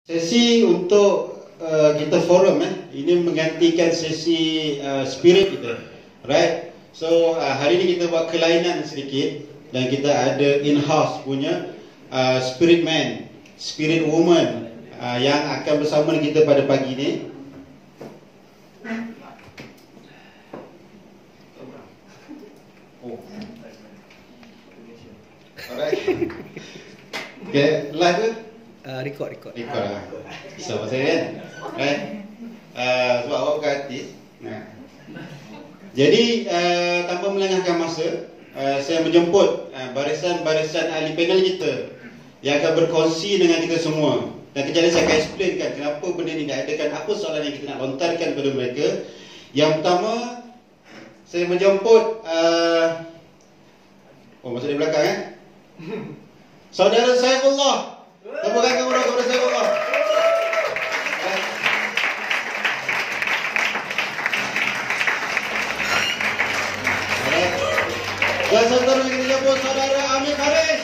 Sesi untuk kita forum ini menggantikan sesi spirit kita, right? So hari ini kita buat kelainan sedikit dan kita ada in-house punya spirit man, spirit woman yang akan bersama kita pada pagi ini. Alright. Okay, live ke? Record lah. So pasal kan, right? Sebab awak bukan artis. Jadi tanpa melengahkan masa, saya menjemput barisan-barisan ahli panel kita yang akan berkongsi dengan kita semua. Dan kejap ini saya akan explainkan kenapa benda ni diadakan, apa soalan yang kita nak lontarkan kepada mereka. Yang pertama, saya menjemput masuk di belakang Saudara Saifullah. Tepukan kepada Saifullah. Dan saudara kita jemput saudara Amir Faris.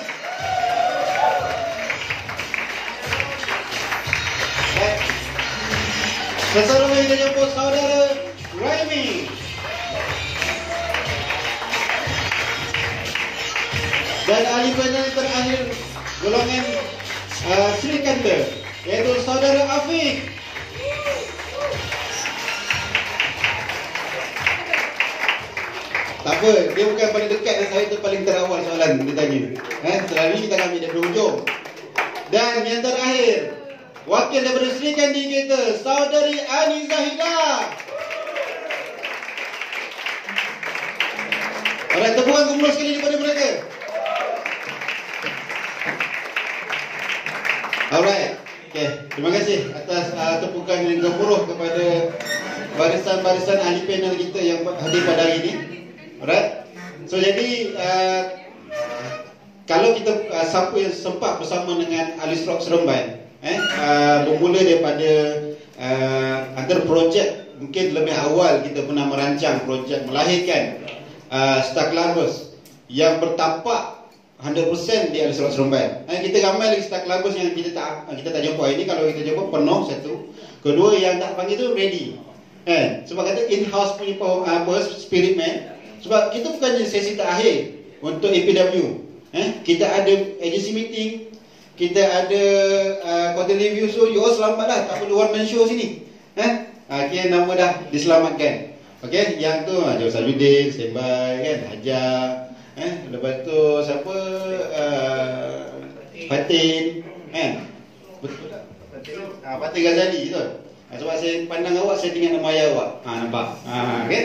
Seterusnya kita jemput saudara Raimi. Dan ahli panel terakhir golongan Sri Kanda, iaitu saudara Afiq. Tak apa, dia bukan paling dekat dan saya tu paling terawal soalan dia tanya. Selalu kita akan ambil dari hujung. Dan yang terakhir, wakil daripada Sri Kandi kita, saudari Ani Zahida. Alright, tepukan gemuruh sekali kepada mereka. Alright, okay. Terima kasih atas tepukan yang gemuruh kepada barisan-barisan ahli panel kita yang hadir pada hari ini. Alright, so jadi kalau kita siapa yang sempat bersama dengan Alisrok Seremban, bermula daripada antara projek mungkin lebih awal kita pernah merancang projek melahirkan Star Clubbers yang bertapak 100% di Alisrok Seremban. Kita ramai lagi Star Clubbers yang kita tak jumpa hari ni. Kalau kita jumpa penuh satu. Kedua, yang tak panggil tu ready. Sebab kata in-house punya spirit man. Sebab kita bukannya sesi terakhir untuk APW. Kita ada agency meeting, kita ada content review, so you all selamatlah, tak perlu one man show sini. Kira nama dah diselamatkan. Okay, yang tu Jauh Sajuddin, standby kan, Hajar. Lepas tu siapa? Fatin, betul tak? Fatin Ghazali tu. Sebab saya pandang awak, saya ingat nama ayah awak. Nampak? Okay?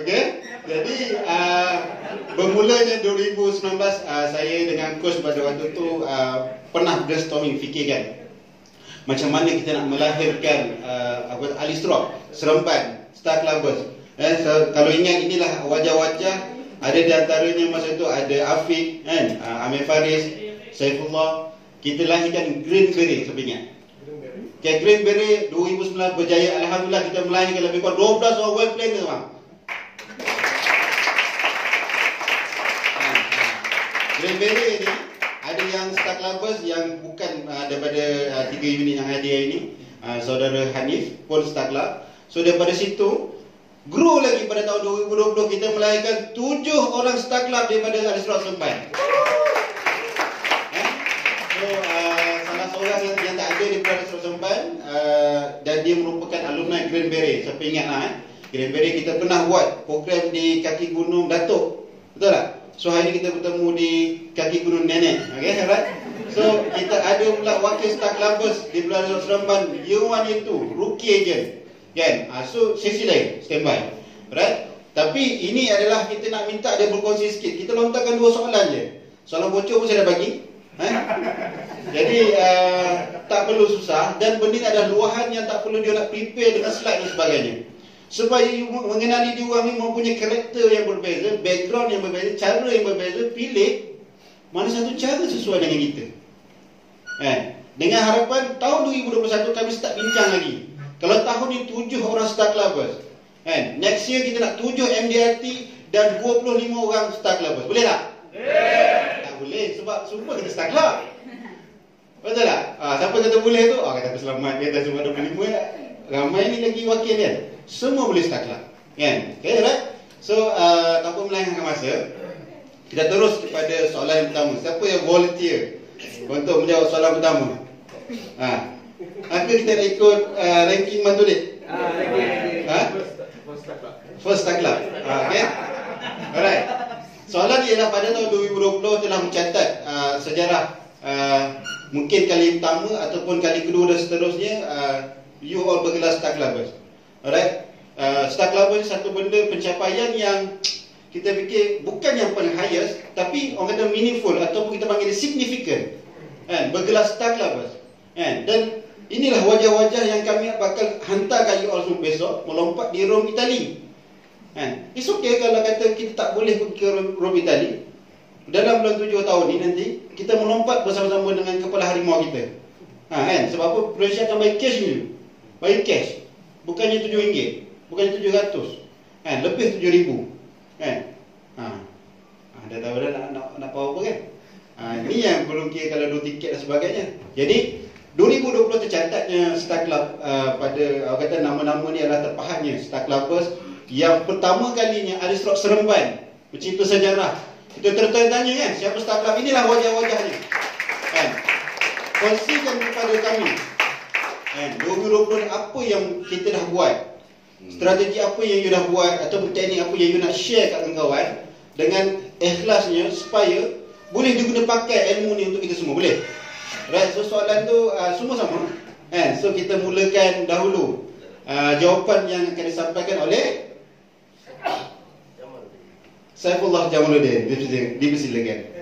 Okay? Jadi bermulanya 2019 saya dengan coach pada waktu tu pernah brainstorming, fikirkan macam mana kita nak melahirkan Alisrok Seremban Star Clubbers. Kalau ingat, inilah wajah-wajah. Ada di antaranya masa tu ada Afiq, Amir Faris, Saifullah. Kita lahirkan Green Beret, saya ingat. Okay, Green Beret 2019 berjaya. Alhamdulillah, kita melahirkan lebih kurang 12 orang well planner, bang. Green Beret ni ada yang Star Clubbers yang bukan daripada 3 unit yang hadir ini. Saudara Hanif pun Star Club. So daripada situ grow lagi pada tahun 2020 kita melahirkan 7 orang Star Club daripada Alisrok Seremban. So salah seorang yang tak ada daripada Alisrok Seremban dan dia merupakan alumni Green Beret. Siapa ingatlah Green Beret kita pernah buat program di kaki Gunung Datuk. Betul tak? So hari ni kita bertemu di kaki Gunung Nenek. Okay, right? So kita ada pula wakil Star Clubbers di Alisrok Seremban, year 1, year 2, rookie agent. Kan? So sesi lain, standby. Right? Tapi ini adalah kita nak minta dia berkongsi sikit. Kita lontarkan 2 soalan je. Soalan bocor pun saya dah bagi. Jadi tak perlu susah. Dan benda ni adalah luahan yang tak perlu dia nak prepare dengan slide dan sebagainya. Supaya mengenali dia orang ni mempunyai karakter yang berbeza, background yang berbeza, cara yang berbeza. Pilih mana satu cara sesuai dengan kita. Dengan harapan tahun 2021 kami start bincang lagi. Kalau tahun ni 7 orang Star Clubbers, Kan? Next year kita nak 7 MDRT dan 25 orang Star Clubbers. Boleh tak? Tak boleh sebab semua kita Star Club. Betul tak? Siapa kata boleh tu? Kata selamat dia dah semua 25 ya. Ramai ni lagi wakil kan. Semua boleh Star Club. Kan? Okay, right? So, tanpa melengahkan masa, kita terus kepada soalan yang pertama. Siapa yang volunteer untuk menjawab soalan pertama? Maka kita nak ikut ranking Matulik. First Star Club. Okay? Alright. Soalan ialah pada tahun 2020 telah mencatat sejarah mungkin kali pertama ataupun kali kedua dan seterusnya you all bergelar Star Clubbers. Alright. Star Clubbers satu benda pencapaian yang kita fikir bukan yang paling highest, tapi orang kata meaningful ataupun kita panggil dia significant. Kan? Bergelar Star Clubbers. Kan? Dan inilah wajah-wajah yang kami bakal hantarkan you all semua besok melompat di Rome, Itali. Kan? It's okay kalau kata kita tak boleh pergi ke Rome, Itali. Dalam bulan 7 tahun ni nanti kita melompat bersama-sama dengan kepala harimau kita. Kan? Sebab apa? Malaysia akan bagi cash dulu. Bagi cash. Bukannya RM7, bukannya RM700. Kan? Lebih RM7,000. Kan? Dah tahu dah nak power apa kan? Ini yang belum kira kalau 2 tiket dan sebagainya. Jadi 2020 tercatatnya Star Club pada orang kata nama-nama ni adalah terpahatnya Star Clubbers yang pertama kalinya Alice Rock Seremban mencipta sejarah. Kita tertanya-tanya kan, siapa Star Club? Inilah wajah-wajahnya. Kan? Kongsikan kepada kami. Kan? 2020 ni apa yang kita dah buat? Strategi apa yang you dah buat ataupun teknik apa yang you nak share kat kawan-kawan dengan ikhlasnya supaya boleh diguna pakai ilmu ni untuk kita semua. Boleh? Right, so soalan tu semua sama. So kita mulakan dahulu jawapan yang akan disampaikan oleh Saifullah Jamaluddin. Dipersilakan.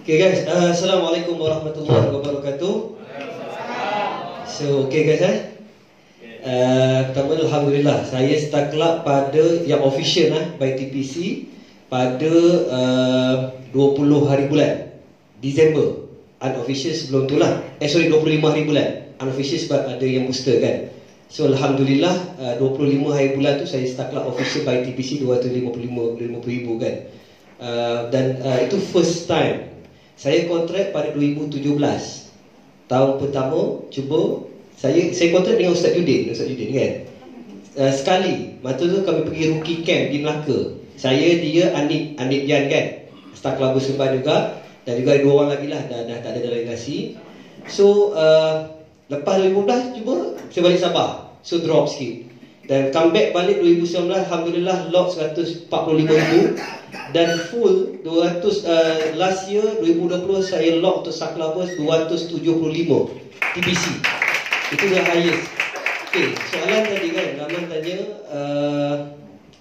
Okay guys, Assalamualaikum warahmatullahi wabarakatuh. So okay guys pertama Alhamdulillah saya Star Club pada yang official by TPC pada 20 hari bulan Disember. Unofficial sebelum tu lah 25 hari bulan. Unofficial sebab ada yang booster kan. So Alhamdulillah 25 hari bulan tu saya Star Club official by TPC 250,000 kan. Dan itu first time saya kontrak pada 2017. Tahun pertama cuba saya kontrak dengan Ustaz Judin kan. Sekali masa tu kami pergi rookie camp di Melaka. Saya, dia, Anip Jan kan, Star Club Seremban juga. Dan juga 2 orang lagi lah dah tak ada delegasi. So lepas 2015 cuba saya balik Sabah. So drop sikit. Dan comeback balik 2019 Alhamdulillah lock 145,000 dan full 200 last year 2020 saya lock untuk Star Clubbers 275 TPC. Itu dah highest. Okay, soalan tadi kan Rahman tanya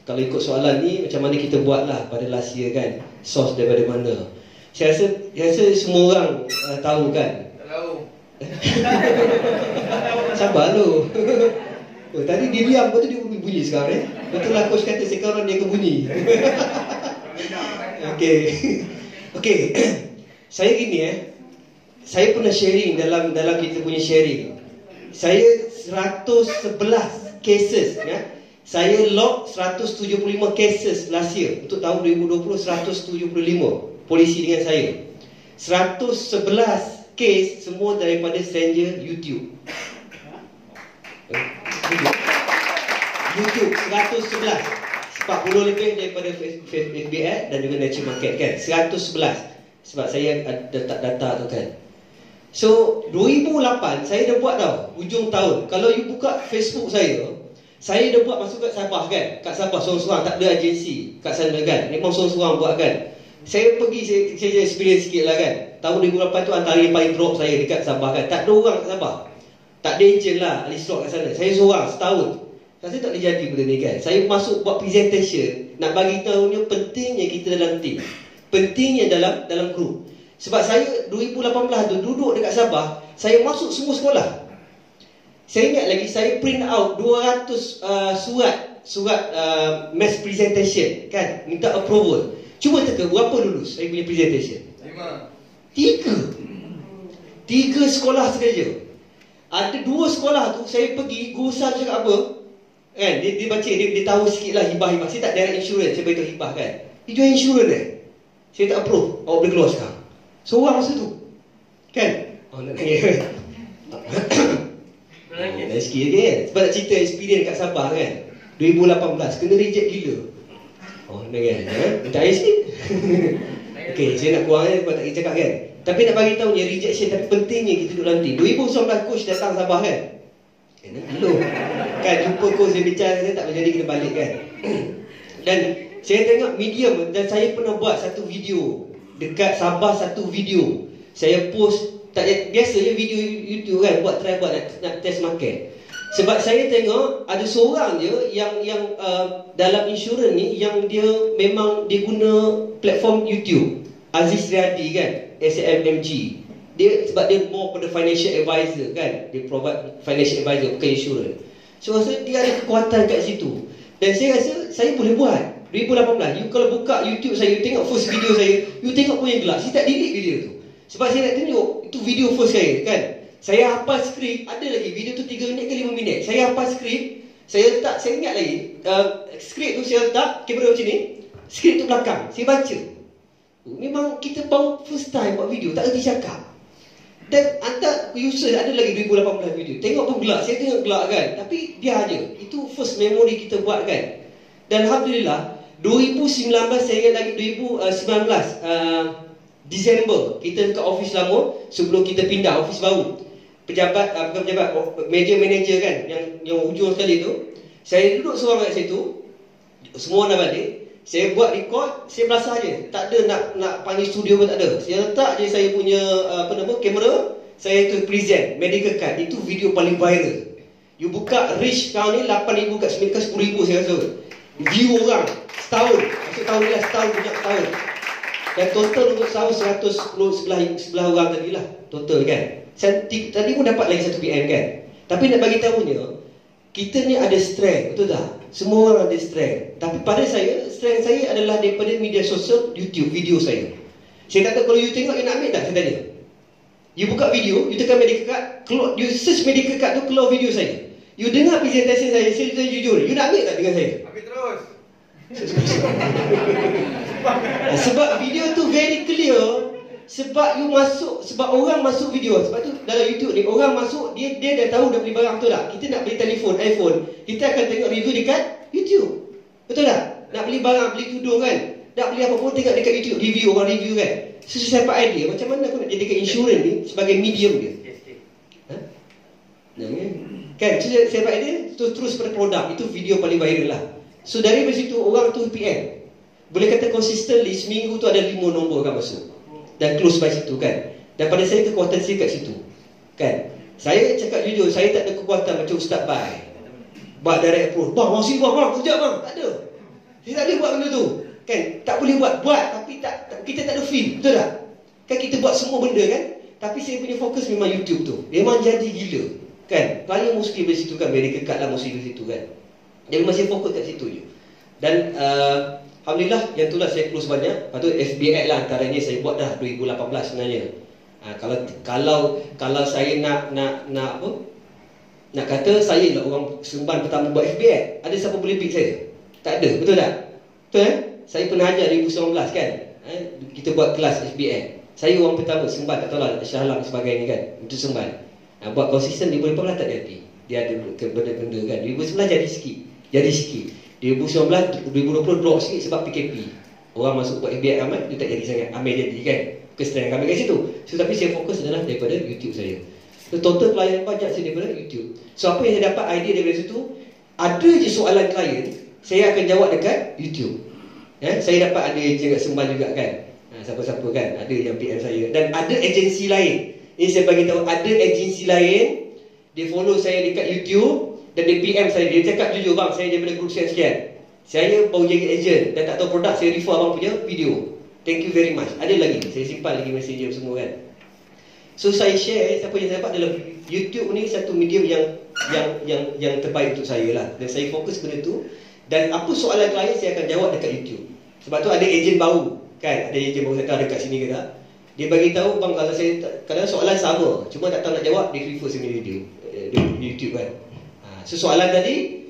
kalau ikut soalan ni macam mana kita buat lah pada last year kan, source daripada mana. Saya rasa semua orang tahu kan. Tahu. Sabar lu. Tadi dia diam, betul dia bunyi sekarang Betul lah coach kata sekarang dia kebunyi. Okay. Saya gini saya pernah sharing dalam kita punya sharing. Saya 111 cases Saya lock 175 cases last year. Untuk tahun 2020 175 polisi dengan saya. 111 case semua daripada stranger YouTube. YouTube 111, 40 lebih daripada FBI dan juga Nature Market kan. 111. Sebab saya ada data tu kan. So 2008 saya dah buat tau, hujung tahun. Kalau you buka Facebook saya dah buat masuk kat Sabah kan. Kat Sabah seorang-seorang, tak ada agensi kat sana kan. Memang seorang-seorang buat kan. Saya pergi, saya experience sikit lah kan. Tahun 2008 tu antara yang paling drop saya dekat Sabah kan. Tak ada orang kat Sabah. Tak ada agent lah Alice Rock kat sana. Saya seorang setahun. Saya tak boleh jadi benda ni kan. Saya masuk buat presentation, nak bagi tahunya pentingnya kita dalam team, pentingnya dalam group. Sebab saya 2018 tu duduk dekat Sabah, saya masuk semua sekolah. Saya ingat lagi saya print out 200 surat mass presentation kan, minta approval. Cuba teka berapa lulus saya punya presentation? 3 sekolah saja. Ada 2 sekolah tu saya pergi, guru besar cakap apa? Kan, dia baca, dia tahu sikit lah hibah-hibah. Saya tak direct insurance, saya beritahu hibah kan. Dia jual insurance saya tak approve, awak boleh keluar sekarang. Seorang masa tu kan? Nak nangis dah sikit lagi kan. Sebab nak cerita experience kat Sabah kan, 2018 kena reject gila. Nangis minta air sikit. Okay, saya nak kurang sebab tak boleh cakap kan. Tapi nak bagi tahu ni rejection, tapi pentingnya kita duduk dalam team. 2019 coach datang Sabah kan. Hello kan, jumpa coach dia bincang, saya tak boleh jadi kena balik kan. Dan saya tengok medium, dan saya pernah buat satu video dekat Sabah, satu video saya post. Tak biasanya video YouTube kan, try buat nak test market. Sebab saya tengok ada seorang je yang dalam insurans ni yang dia memang dia guna platform YouTube, Aziz Riyadi kan, SMMG. Dia sebab dia more pada financial advisor kan, dia provide financial advisor bukan insurans. So rasa dia ada kekuatan kat situ. Dan saya rasa saya boleh buat. 2018 you kalau buka YouTube saya, you tengok first video saya, you tengok pun yang gelap. Saya tak delete video tu sebab saya nak tunjuk itu video first saya kan. Saya hafal skrip, ada lagi video tu 3 minit ke 5 minit. Saya hafal skrip, saya letak, saya ingat lagi skrip tu saya letak kamera macam ni, skrip tu belakang, saya baca. Memang kita baru first time buat video, tak erti cakap. Dan antara user ada lagi 2018 video, tengok pun gelap, saya tengok gelap kan. Tapi biar je, itu first memory kita buat kan. Dan Alhamdulillah 2019 saya ingat lagi 2019 Disember kita dekat office lama sebelum kita pindah office baru. Pejabat bukan pejabat, major manager kan, yang hujung sekali tu. Saya duduk seorang kat situ, semua dah balik. Saya buat record, saya belasah je. Tak ada nak panggil studio pun tak ada. Saya letak je saya punya kamera, saya tu present medical card. Itu video paling viral. You buka reach sekarang ni 8,000 kat 10,000 saya rasa. View orang setahun. Maksud tahun ni lah, setahun punya tahun. Dan total untuk setahun 110 sebelah orang tadi lah total kan. Tadi pun dapat lagi 1 PM kan. Tapi nak bagi tahunya, kita ni ada strength, betul tak? Semua orang ada strength. Tapi pada saya, strength saya adalah daripada media sosial, YouTube, video saya. Saya kata kalau you tengok, you nak ambil tak? Saya tanya. You buka video, you tekan medical card, keluar, you search medical card tu, keluar video saya. You dengar presentation saya jujur, you nak ambil tak dengan saya? Ambil terus. Sebab video tu very clear. Sebab you masuk, sebab orang masuk video. Sebab tu dalam YouTube ni, orang masuk, dia dah tahu dah beli barang, betul tak? Kita nak beli telefon, iPhone, kita akan tengok review dekat YouTube, betul tak? Nak beli barang, beli tudung kan, nak beli apa pun tengok dekat YouTube, review, orang review kan. So saya dapat idea, macam mana aku nak jadikan insurans ni sebagai medium dia. Kan, so saya dapat idea, terus pada produk. Itu video paling viral lah. So dari situ orang tu PM, boleh kata consistently seminggu tu ada 5 nombor kan masuk dan close by situ kan. Dan pada saya kekuatan saya kat situ kan. Saya cakap jujur, saya tak ada kekuatan macam Ustaz Bai buat direct approach, bang masih bang sekejap bang, tak ada. Saya tak boleh buat benda tu kan. Tak boleh buat tapi kita tak ada feel, betul tak? Kan kita buat semua benda kan. Tapi saya punya fokus memang YouTube tu, memang jadi gila kan. Klien mesti dari situ kan, medical card lah mesti dari situ kan. Jadi masih fokus kat situ je. Dan Alhamdulillah yang itulah saya close banyak. Lepas tu FBX lah antaranya saya buat dah 2018 sebenarnya. Kalau saya nak apa? Nak kata saya lah orang Seremban pertama buat FBX, ada siapa boleh beat saya? Tak ada, betul tak? Betul Saya pernah ajar 2019 kan. Kita buat kelas FBX. Saya orang pertama Seremban, tak tahulah Shah Alam sebagainya kan. Untuk Seremban. Buat konsisten 2018 tak jadi. Dia ada benda-benda kan. 2019 jadi sikit. 2019, 2020 drop sikit sebab PKP. Orang masuk buat FBX ramai, dia tak jadi sangat. Ambil jadi kan. Kesenangan kami kat situ. So tapi saya fokus adalah daripada YouTube saya. So total klien banyak saya daripada YouTube. So apa yang saya dapat idea daripada situ, ada je soalan klien, saya akan jawab dekat YouTube. Saya dapat ada ejen kat Seremban juga kan. Siapa-siapa kan, ada yang PM saya. Dan ada agensi lain. Ini saya bagi tahu, ada agensi lain, dia follow saya dekat YouTube. Dan dia PM saya, dia cakap jujur, bang saya daripada grup sekian. Saya baru jadi ejen dan tak tahu produk, saya refer abang punya video. Thank you very much. Ada lagi, saya simpan lagi messenger semua kan. So saya share, siapa yang saya dapat dalam YouTube ni satu medium yang terbaik untuk saya lah. Dan saya fokus benda tu. Dan apa soalan klien saya akan jawab dekat YouTube. Sebab tu ada ejen baru kan, ada ejen baru datang dekat sini ke tak. Dia bagi tahu bang, kalau saya kadang soalan sama, cuma tak tahu nak jawab, dia refer saya punya video, YouTube kan. So soalan tadi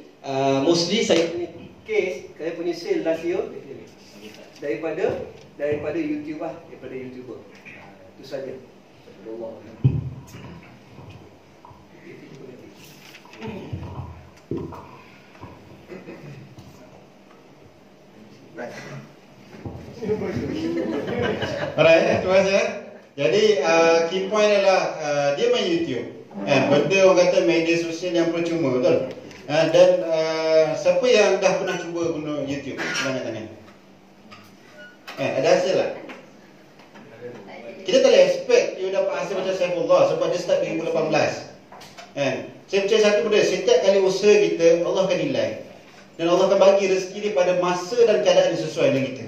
mostly saya punya case, saya punya sale last year daripada YouTube lah, daripada YouTuber. Itu saja. Allah. Alright, terima kasih. Jadi key point adalah dia main YouTube. Benda orang kata media sosial yang percuma, betul? Dan siapa yang dah pernah cuba guna YouTube? Banyak tangan. Ada hasil tak? Kita tak boleh expect dia dapat hasil macam Saifullah sebab dia start 2018. Saya percaya satu benda, setiap kali usaha kita, Allah akan nilai. Dan Allah akan bagi rezeki dia pada masa dan keadaan yang sesuai dengan kita.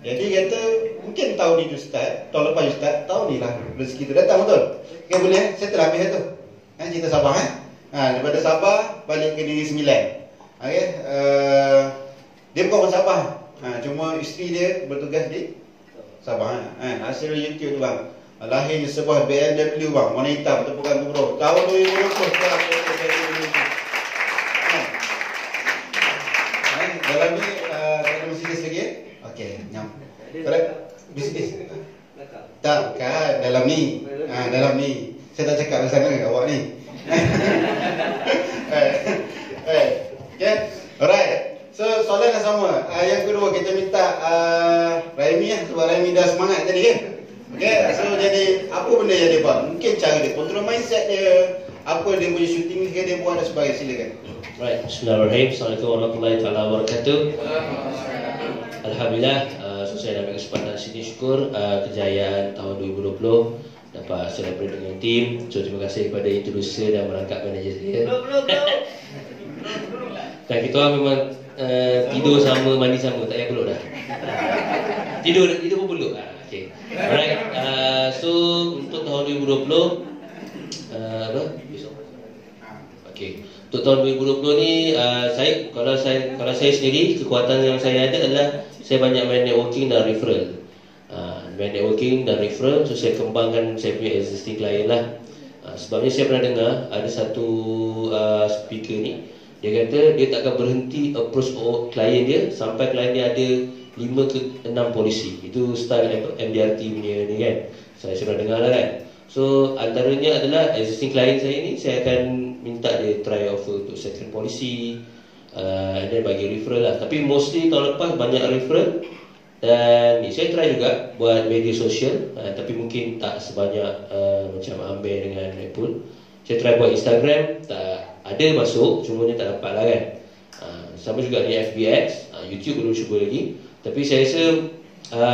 Jadi kata, mungkin tahun ni Ustaz, tahun lepas Ustaz, tahun ni lah rezeki tu datang, betul? Boleh, saya telah habis tu. Cerita Sabah daripada Sabah, balik ke Negeri Sembilan. Dia bukan orang Sabah, cuma isteri dia bertugas di Sabah. Hasil YouTube tu bang, lahirnya sebuah BMW bang, warna hitam, tepukan kubro, tahun 2020. Dalam ni ada Mercedes lagi. Okey, nyam. Bisnis. Tak kan, dalam ni. Dalam ni. Saya tak cakap di sana awak ni. Okay. Alright. So soalan yang sama. Yang kedua kita minta Raimi sebab Raimi dah semangat tadi kan. Okay, so jadi apa benda yang dia buat? Mungkin cara dia control mindset dia, apa dia punya shooting ke dia buat dan sebagainya. Silakan. Right, Bismillahirrahmanirrahim. Assalamualaikum warahmatullahi wabarakatuh. Alhamdulillah, saya dapat kesempatan sini, syukur kejayaan tahun 2020 dapat celebrate dengan tim. So terima kasih kepada introducer dan merangkap manager saya. Dan kita orang memang tidur sama, mandi sama, tak payah peluk dah. Tidur pun peluk. Okay. Alright. So untuk tahun 2020 besok. Okay. Untuk tahun 2020 ni kalau saya sendiri, kekuatan yang saya ada adalah saya banyak main networking dan referral. Main networking dan referral, so saya kembangkan saya punya existing client lah. Sebabnya saya pernah dengar ada satu speaker ni, dia kata dia tak akan berhenti approach klien dia sampai klien dia ada 5 ke 6 polisi. Itu style MDRT punya ni kan. Saya pernah dengar lah kan. So antaranya adalah existing client saya ni, saya akan minta dia try offer untuk second polisi, dan bagi referral lah. Tapi mostly tahun lepas banyak referral. Dan ni saya try juga buat media sosial, tapi mungkin tak sebanyak macam Amber dengan Apple. Saya try buat Instagram, tak ada masuk, cumanya tak dapat lah kan. Sama juga ni FBX, YouTube belum cuba lagi. Tapi saya rasa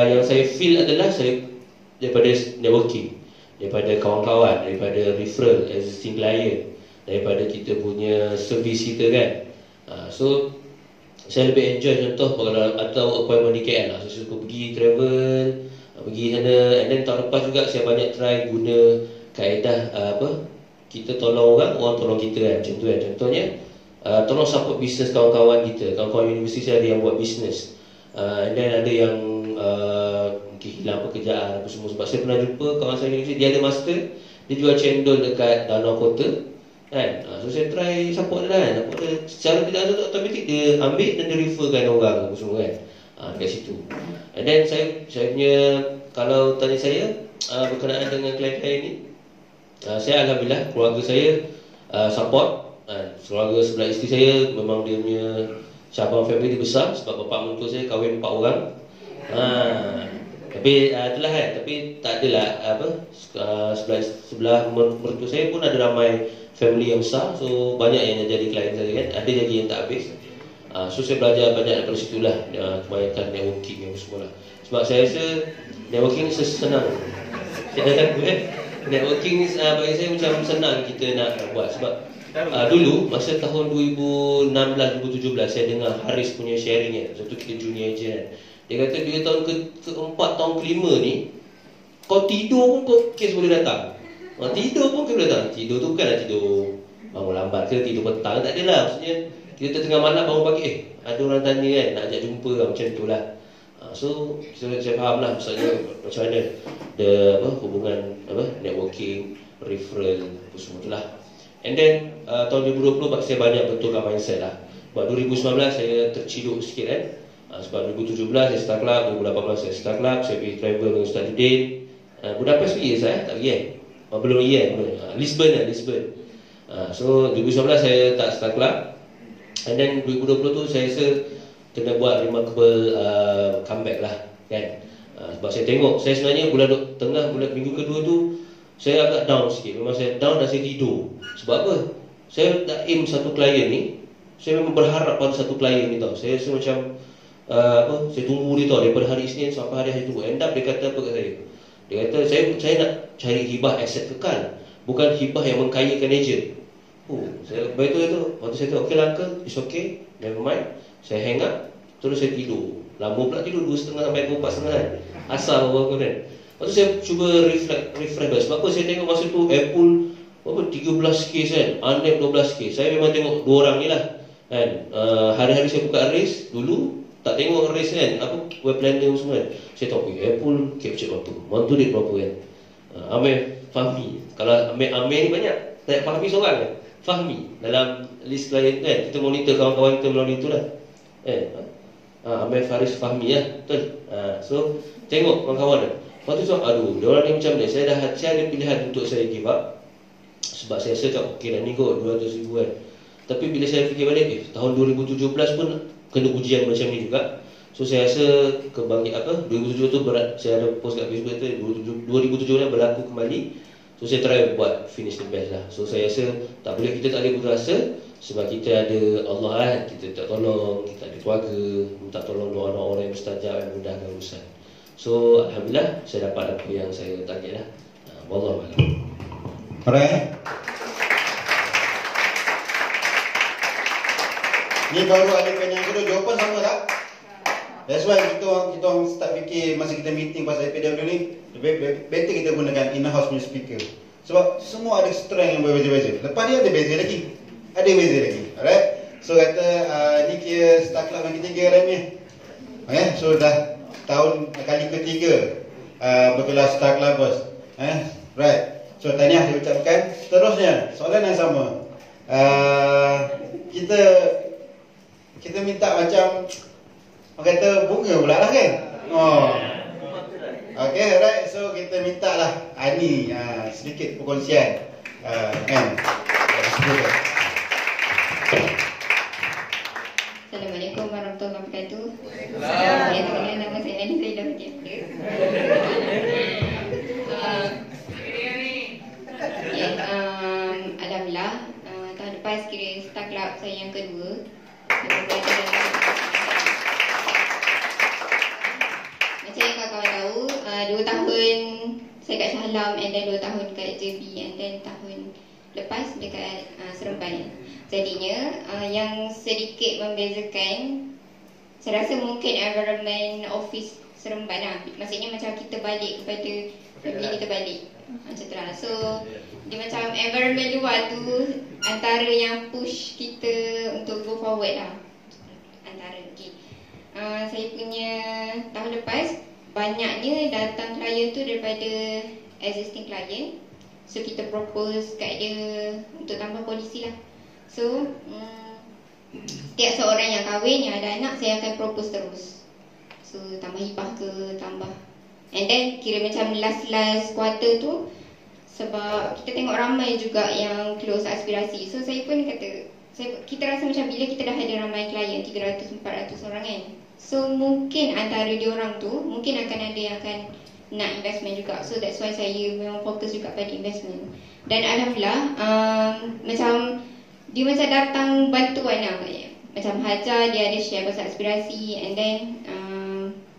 yang saya feel adalah saya daripada networking, daripada kawan-kawan, daripada referral, existing client, daripada kita punya servis kita kan. So saya lebih enjoy contoh kalau atau appointment di KL lah. So, saya suka pergi travel, pergi sana. And then tahun lepas juga saya banyak try guna kaedah kita tolong orang tolong kita kan. Macam tu kan. Contohnya tolong support bisnes kawan-kawan kita. Kawan-kawan universiti saya ada yang buat bisnes, and then ada yang mungkin hilang pekerjaan apa semua. Sebab saya pernah jumpa kawan saya universiti, dia ada master, dia jual cendol dekat Danau Kota kan. So saya try support dia kan. Support dia secara tidak langsung, automatik dia ambil dan dia referkan orang apa semua kan. Dekat situ. And then saya punya, kalau tanya saya berkenaan dengan klien-klien ni, saya alhamdulillah keluarga saya support. Keluarga sebelah isteri saya memang dia punya cabang family dia besar sebab bapa mentua saya kahwin 4 orang. Tapi itulah kan. Tapi tak adalah sebelah mertua saya pun ada ramai family yang besar. So banyak yang jadi klien saya kan. Ada jadi yang tak habis. So saya belajar banyak daripada situ lah. Kebanyakan networking yang semua lah. Sebab saya rasa networking ni senang. Saya dah kata kan, networking ni bagi saya macam senang kita nak buat. Sebab dulu masa tahun 2016-2017 saya dengar Haris punya sharing kan. Satu kita junior je kan. Dia kata dia tahun keempat, tahun kelima ni, kau tidur pun kes boleh datang. Tidur pun kes boleh datang. Tidur tu bukanlah tidur bangun lambat ke tidur petang, tak adalah. Maksudnya kita tengah malam bangun pagi, ada orang tanya kan, nak ajak jumpa lah, macam tu lah. So saya faham lah maksudnya macam mana hubungan networking, referral, apa semua tu lah. And then tahun 2020 saya banyak betulkan mindset lah. Sebab 2019 saya terciduk sikit kan. Sebab 2017 saya start club, 2018 saya start club, saya pergi travel dengan Ustaz Didin. Budapest pergi saya tak pergi belum Lisbon. So 2019 saya tak start club. And then 2020 tu saya rasa kena buat remarkable comeback lah kan. Sebab saya tengok, saya sebenarnya bulan minggu kedua tu saya agak down sikit. Memang saya down dan saya tidur. Sebab apa? Saya nak aim satu klien ni, saya memang berharap pada satu klien ni tau. Saya rasa macam saya tunggu dia tau daripada hari Isnin sampai hari tu. End up dia kata apa kat saya? Dia kata saya nak cari hibah aset kekal, bukan hibah yang mengkayakan ejen. Saya baik tu. Waktu saya kata okey lah uncle, it's okay, never mind. Saya hang up, terus saya tidur. Lama pula tidur 2.30 sampai 4.30 kan. Asal aku kan. Lepas tu saya cuba refresh. Sebab apa saya tengok masa tu Apple 13 kes kan, Unlab 12 kes. Saya memang tengok dua orang ni lah kan. Hari-hari saya buka race dulu, tak tengok race kan, web planner semua kan. Saya tahu Apple capture berapa, Monturit berapa kan. Amir Fahmi. Kalau Amir ni banyak, tak Fahmi seorang kan. Fahmi dalam list klien kan. Kita monitor kawan-kawan kita melalui itulah. Amir Faris Fahmi lah. Betul. So tengok kawan-kawan kan. Lepas tu aduh, dia orang ni macam ni. Saya ada pilihan untuk saya give up. Sebab saya rasa tak okey dah ni kot 200,000 kan. Tapi bila saya fikir balik, tahun 2017 pun kena ujian macam ni juga. So saya rasa 2017 tu berat. Saya ada post kat Facebook tu 2017 berlaku kembali. So saya try buat finish the best lah. So saya rasa kita tak boleh putus asa. Sebab kita ada Allah kan. Kita tak tolong, kita ada keluarga, minta tolong orang-orang yang mustajab yang mudahkan urusan. So alhamdulillah saya dapat apa yang saya target lah. Wallahualam. Alright. Ni baru ada yang kedua, jawapan sama tak? That's why kita orang start fikir masa kita meeting pasal APW ni, better kita gunakan in-house punya speaker. Sebab semua ada strength yang berbeza-beza. Lepas dia ada beza lagi. Alright. So kata ni kira start club yang ketiga dah ni. Okay. So dah tahun kali ketiga berkelas start club bos. Right. So tahniah diucapkan. Seterusnya soalan yang sama. Kita minta macam orang kata bunga pula lah kan. Okay, alright. So kita minta lah Ani sedikit perkongsian kan. Assalamualaikum warahmatullahi wabarakatuh. Saya nama saya Ani, saya dah pergi alhamdulillah tahun lepas kira start club saya yang kedua. Macam yang kawan-kawan tahu, 2 tahun saya kat Shah Alam, and then 2 tahun kat JB, and then tahun lepas dekat Seremban. Jadinya yang sedikit membezakan, saya rasa mungkin environment office Seremban lah. Maksudnya macam kita balik kepada family kita balik macam tu lah. So dia macam environment luar tu antara yang push kita untuk go forward lah. Antara saya punya tahun lepas banyaknya datang klien tu daripada existing client. So kita propose kat dia untuk tambah polisi lah. So setiap seorang yang kahwin, yang ada anak, saya akan propose terus. So tambah hibah ke, tambah. And then kira macam last quarter tu, sebab kita tengok ramai juga yang close aspirasi. So saya pun kata, kita rasa macam bila kita dah ada ramai klien 300-400 orang kan. So mungkin antara diorang tu mungkin akan ada yang akan nak investment juga. So that's why saya memang fokus juga pada investment. Dan alhamdulillah macam dia macam datang bantuan lah. Macam Hajar dia ada share pasal aspirasi, and then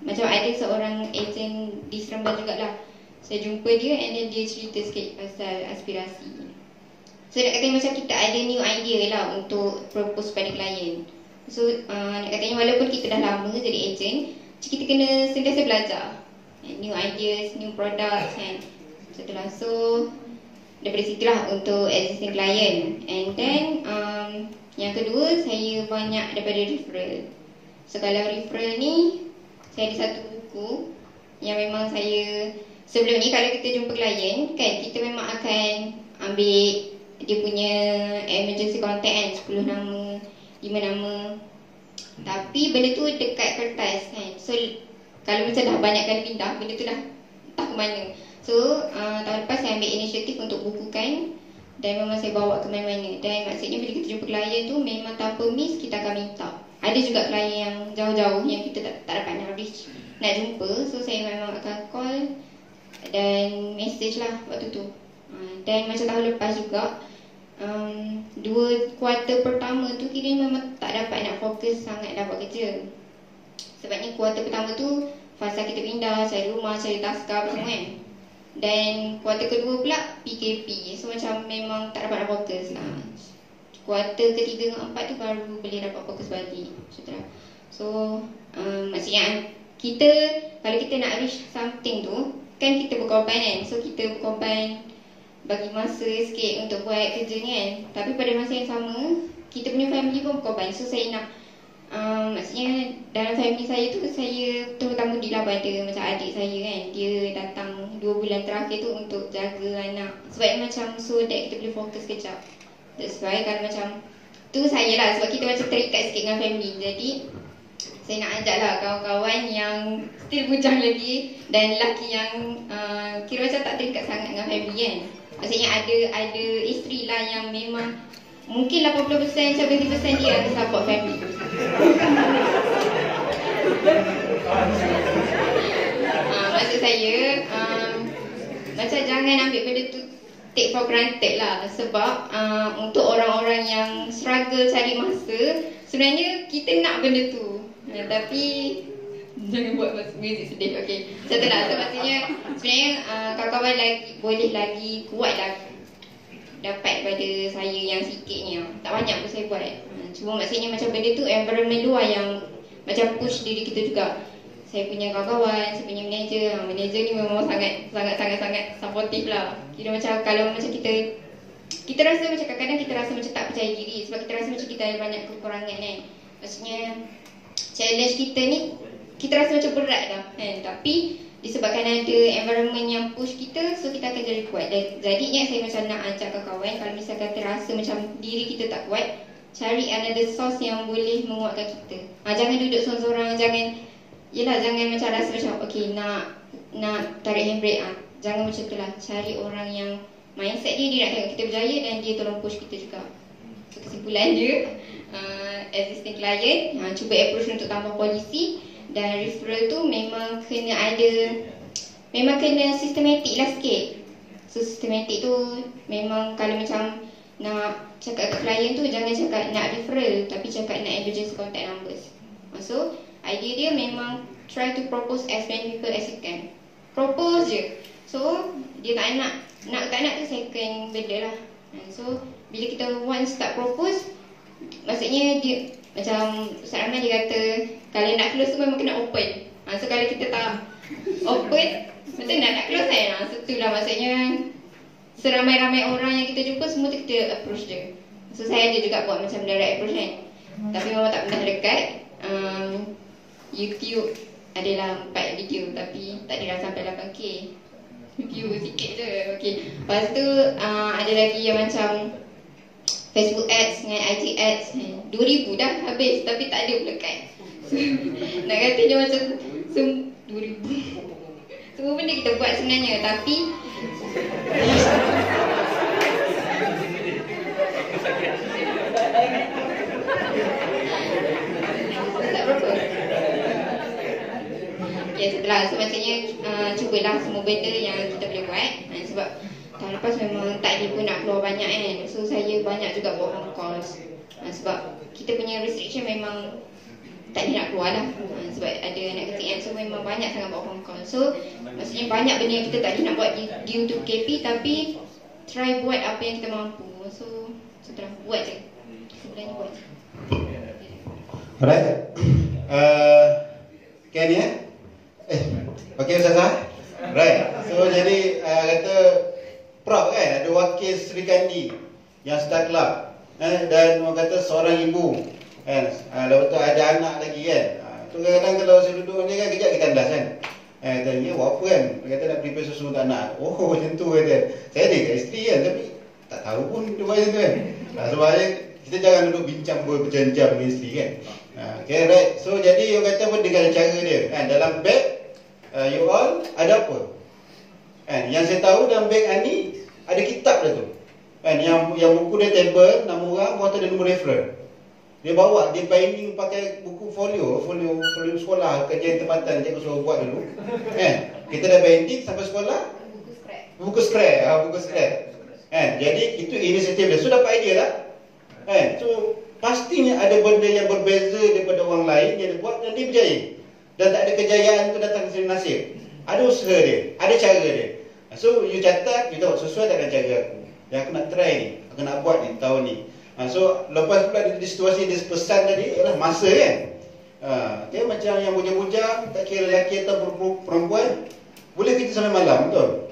macam ada seorang ejen di Seremban jugalah. Saya jumpa dia, and then dia cerita sikit pasal aspirasi. So nak katanya macam kita ada new idea lah untuk propose pada klien. So nak katanya walaupun kita dah lama jadi ejen, kita kena sentiasa belajar new ideas, new products kan. Setelah so daripada situlah untuk existing client. And then Yang kedua, saya banyak daripada referral. So kalau referral ni, saya ada satu buku yang memang saya, sebelum ni kalau kita jumpa klien kan, kita memang akan ambil dia punya emergency contact kan, 10 nama, 5 nama. Tapi benda tu dekat kertas kan. So kalau macam dah banyak kali pindah, benda tu dah entah ke mana. So tahun lepas saya ambil inisiatif untuk bukukan, dan memang saya bawa ke mana-mana. Dan maksudnya bila kita jumpa klien tu, memang tanpa miss kita akan minta. Ada juga klien yang jauh-jauh yang kita tak dapat nak reach, nak jumpa. So saya memang akan call dan message lah waktu tu. Dan macam tahun lepas juga, 2 kuarter pertama tu kira memang tak dapat nak fokus sangat dapat kerja. Sebabnya kuarter pertama tu fasa kita pindah, cari rumah, cari taska semua kan. Dan kuarter kedua pula PKP. So macam memang tak dapat nak fokus. Kuarter ketiga dan 4 tu baru boleh dapat fokus balik. So maksudnya kita, kalau kita nak reach something tu, kan kita berkorban kan. So kita berkorban bagi masa sikit untuk buat kerja ni kan. Tapi pada masa yang sama, kita punya family pun berkorban. So saya nak maksudnya dalam family saya tu, saya terutama dilah pada macam adik saya kan, dia datang 2 bulan terakhir tu untuk jaga anak. Sebab macam so that kita boleh fokus kejap. That's why kalau macam tu saya lah, sebab kita macam terikat sikit dengan family. Jadi saya nak ajak lah kawan-kawan yang still bujang lagi dan lelaki yang kira macam tak terikat sangat dengan family kan. Maksudnya ada isteri lah yang memang mungkin 80%, 70% dia akan support family. Maksud saya macam jangan ambil benda tu take for granted lah. Sebab untuk orang-orang yang struggle cari masa, sebenarnya kita nak benda tu, tapi jangan buat muzik sedih. Okay, macam tu lah. So maksudnya sebenarnya kawan-kawan boleh lagi kuat lah dapat pada saya yang sikitnya. Tak banyak pun saya buat. Cuma maksudnya macam benda tu environment luar yang macam push diri kita juga. Saya punya kawan-kawan, saya punya manager. Manager ni memang sangat supportive lah. Kira macam kalau macam kita rasa macam kadang-kadang kita rasa macam tak percaya diri. Sebab kita rasa macam kita ada banyak kekurangan kan. Maksudnya challenge kita ni kita rasa macam berat dah kan. Tapi disebabkan ada environment yang push kita, so kita akan jadi kuat. Dan jadinya saya macam nak ajak kawan-kawan, kalau misalkan terasa macam diri kita tak kuat, cari another source yang boleh menguatkan kita. Jangan duduk sorang-sorang, jangan macam rasa macam okay nak tarik handbrake. Jangan macam tu lah. Cari orang yang mindset dia nak tengok kita berjaya dan dia tolong push kita juga. So kesimpulan dia, existing client cuba approach untuk tambah polisi. Dan referral tu memang kena sistematik lah sikit. So sistematik tu memang kalau macam nak cakap kat klien tu, jangan cakap nak referral, tapi cakap nak emergency contact numbers. So idea dia memang try to propose as many people as you can. Propose je. So dia tak nak tu second benda lah. So bila kita once start propose, maksudnya dia macam Ustaz Rahman dia kata kalau nak close tu memang kena open. So kalau kita tak open, macam nak close kan. So itulah maksudnya seramai-ramai orang yang kita jumpa, semua tu kita approach dia. So saya ada juga buat macam direct approach kan. Tapi memang tak pernah dekat. YouTube adalah 4 video tapi tak ada dah sampai 8K view, sikit je. Okay. Lepas tu ada lagi yang macam Facebook ads dengan IG ads, 2,000 dah habis tapi tak ada pula kan. So, nak kata dia macam 2,000. Semua benda kita buat sebenarnya, tapi tak berapa. Ya setelah, so maksudnya cubalah semua benda yang kita boleh buat. Sebab tahun lepas memang tak ada pun nak keluar banyak kan. So saya banyak juga buat home calls. Sebab kita punya restriction memang tak ada nak keluar lah. Sebab ada anak kecil kan. So memang banyak sangat buat home call. So maksudnya banyak benda yang kita tak ada nak buat due to KP, tapi try buat apa yang kita mampu. So setelah buat je. Sebenarnya buat je. Alright. Ken ya? Okay Ustazah? Right. So jadi kata Prof kan ada wakil Sri Kandi yang start club. Dan orang kata seorang ibu kan, lepas tu ada anak lagi kan. Tu kadang-kadang kalau saya duduk ni kan, kejap kita andas kan. Tanya, buat apa kan? Dia kata nak prepare susu untuk anak. Oh macam tu kata. Saya ada kat isteri kan, tapi tak tahu pun dia macam tu kan. Sebabnya kita jangan duduk bincang berjam-jam dengan isteri kan. Okay, right. So jadi orang kata pun dengan cara dia kan, dalam beg you all ada apa kan? Yang saya tahu dalam beg Ani ada kitab dia tu kan, yang buku dia table, nama orang, buat ada nombor referral. Dia bawa, dia binding pakai buku folio sekolah, kajian tempatan cikgu suruh buat dulu kan. Kita dah binding sampai sekolah buku scrap kan. Jadi itu inisiatif dia. So dapat idea tak kan. So pastinya ada benda yang berbeza daripada orang lain yang dia buat dan dia berjaya. Dan tak ada kejayaan tu datang dari nasib. Ada usaha dia, ada cara dia. So you catat, you tahu sesuai dengan cara aku. Yang aku nak try ni, aku nak buat ni tahun ni. So lepas pula di situasi dia pesan tadi ialah masa kan. Okay, macam yang bujang-bujang, tak kira lelaki atau perempuan, boleh kerja sampai malam, betul?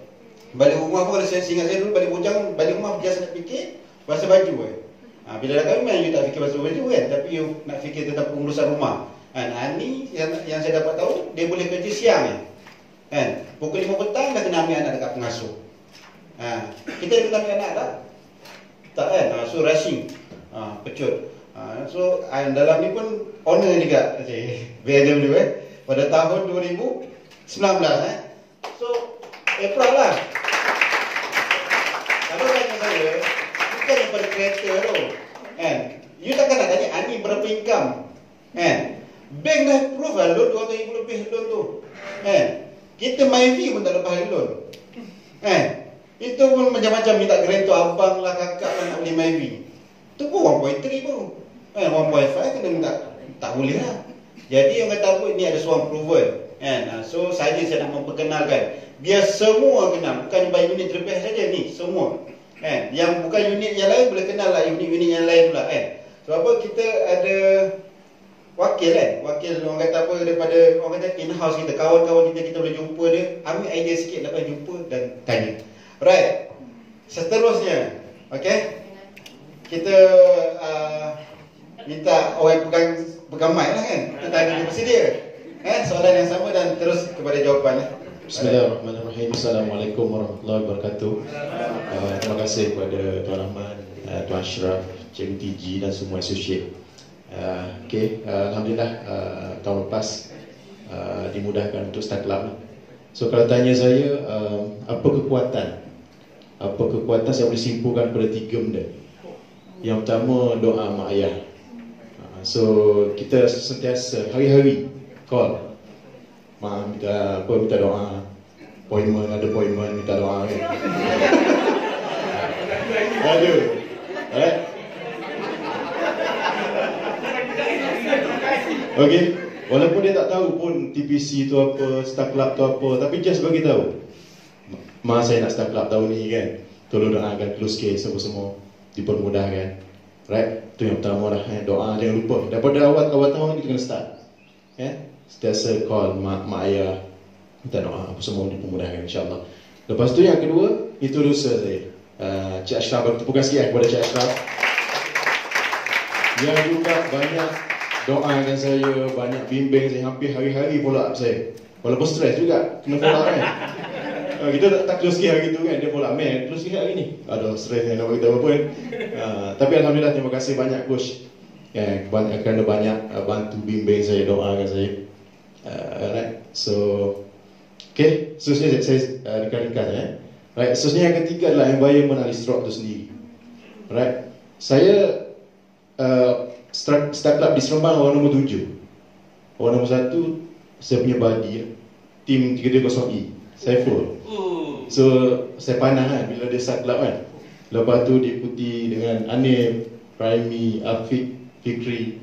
Balik rumah pun, kalau saya ingat saya dulu balik bujang, balik rumah biasa nak fikir bahasa baju kan. Bila dah kahwin, you tak fikir bahasa baju kan, tapi you nak fikir tentang pengurusan rumah. Ani yang saya dapat tahu, dia boleh kerja siang kan. Pukul 5 petang dah kena ambil anak dekat pengasuh. Kita kena ambil anak tak? Tak kan? So rushing, pecut. So dalam ni pun honor juga BNM tu pada tahun 2019 So proud lah. Kalau tanya saya, bukan daripada kereta tu kan. You takkan nak tanya Ani berapa income kan. Bank dah approve lah loan 200,000 lebih loan tu kan. Kita MyV pun tak lepas loan kan. Itu pun macam-macam minta grantor abang lah, kakak lah nak beli MyV. Itu pun 1.3 pun kan, 1.5 kena minta. Tak boleh lah. Jadi orang kata apa, ini ada seorang proven kan. So saya nak memperkenalkan, biar semua kenal, bukan by unit terlebih saja ni, semua kan. Yang bukan unit yang lain boleh kenal lah unit-unit yang lain pula kan. Sebab apa, kita ada wakil kan. Wakil orang kata apa, daripada orang kata in-house kita, kawan-kawan kita boleh jumpa dia, ambil idea sikit lepas jumpa dan tanya. Right. Seterusnya, okay, kita minta orang pegang mic lah kan. Kita tanya dia bersedia soalan yang sama dan terus kepada jawapan. Bismillahirrahmanirrahim. Assalamualaikum warahmatullahi wabarakatuh. Terima kasih kepada Tuan Rahman, Tuan Ashraf, Cikgu TG dan semua associate. Okay, Alhamdulillah tahun lepas dimudahkan untuk start club. So kalau tanya saya, apa kekuatan saya boleh simpulkan pada 3 benda. Yang pertama, doa mak ayah. So kita sentiasa hari-hari call mak, minta doa, ada appointment minta doa kan. Aduh, okay. Walaupun dia tak tahu pun TPC tu apa, start club tu apa, tapi just bagi tahu, mak saya nak start club tahun ni kan, tolong doakan close case semua dipermudahkan. Right, itu yang pertama lah. Doa jangan lupa. Daripada awal tahun kita kena start. Sentiasa call mak ayah, minta doa, apa semua dipermudahkan insyaAllah. Lepas tu yang kedua, itu dosa saya. Cik Ashraf, bertepukan sikit kepada Cik Ashraf yang juga banyak doakan saya, banyak bimbing saya, hampir hari-hari follow up saya. Walaupun stres juga, kena follow up kan. Kita tak close sikit hari tu kan, dia follow up, man, close sikit hari ni. Aduh, stres nak beritahu apa kan. Tapi Alhamdulillah, terima kasih banyak coach kerana banyak bantu bimbing saya, doakan saya. Right, so okay, so saya ringkas. Right, so yang ketiga adalah environment al-Isra' itu sendiri. Right, saya start club di Seremban orang nombor 7. Orang nombor 1 saya punya body tim 320E. Saya full. So saya panah kan bila dia start club kan. Lepas tu diikuti dengan Anil, Raimi, Afiq, Fikri.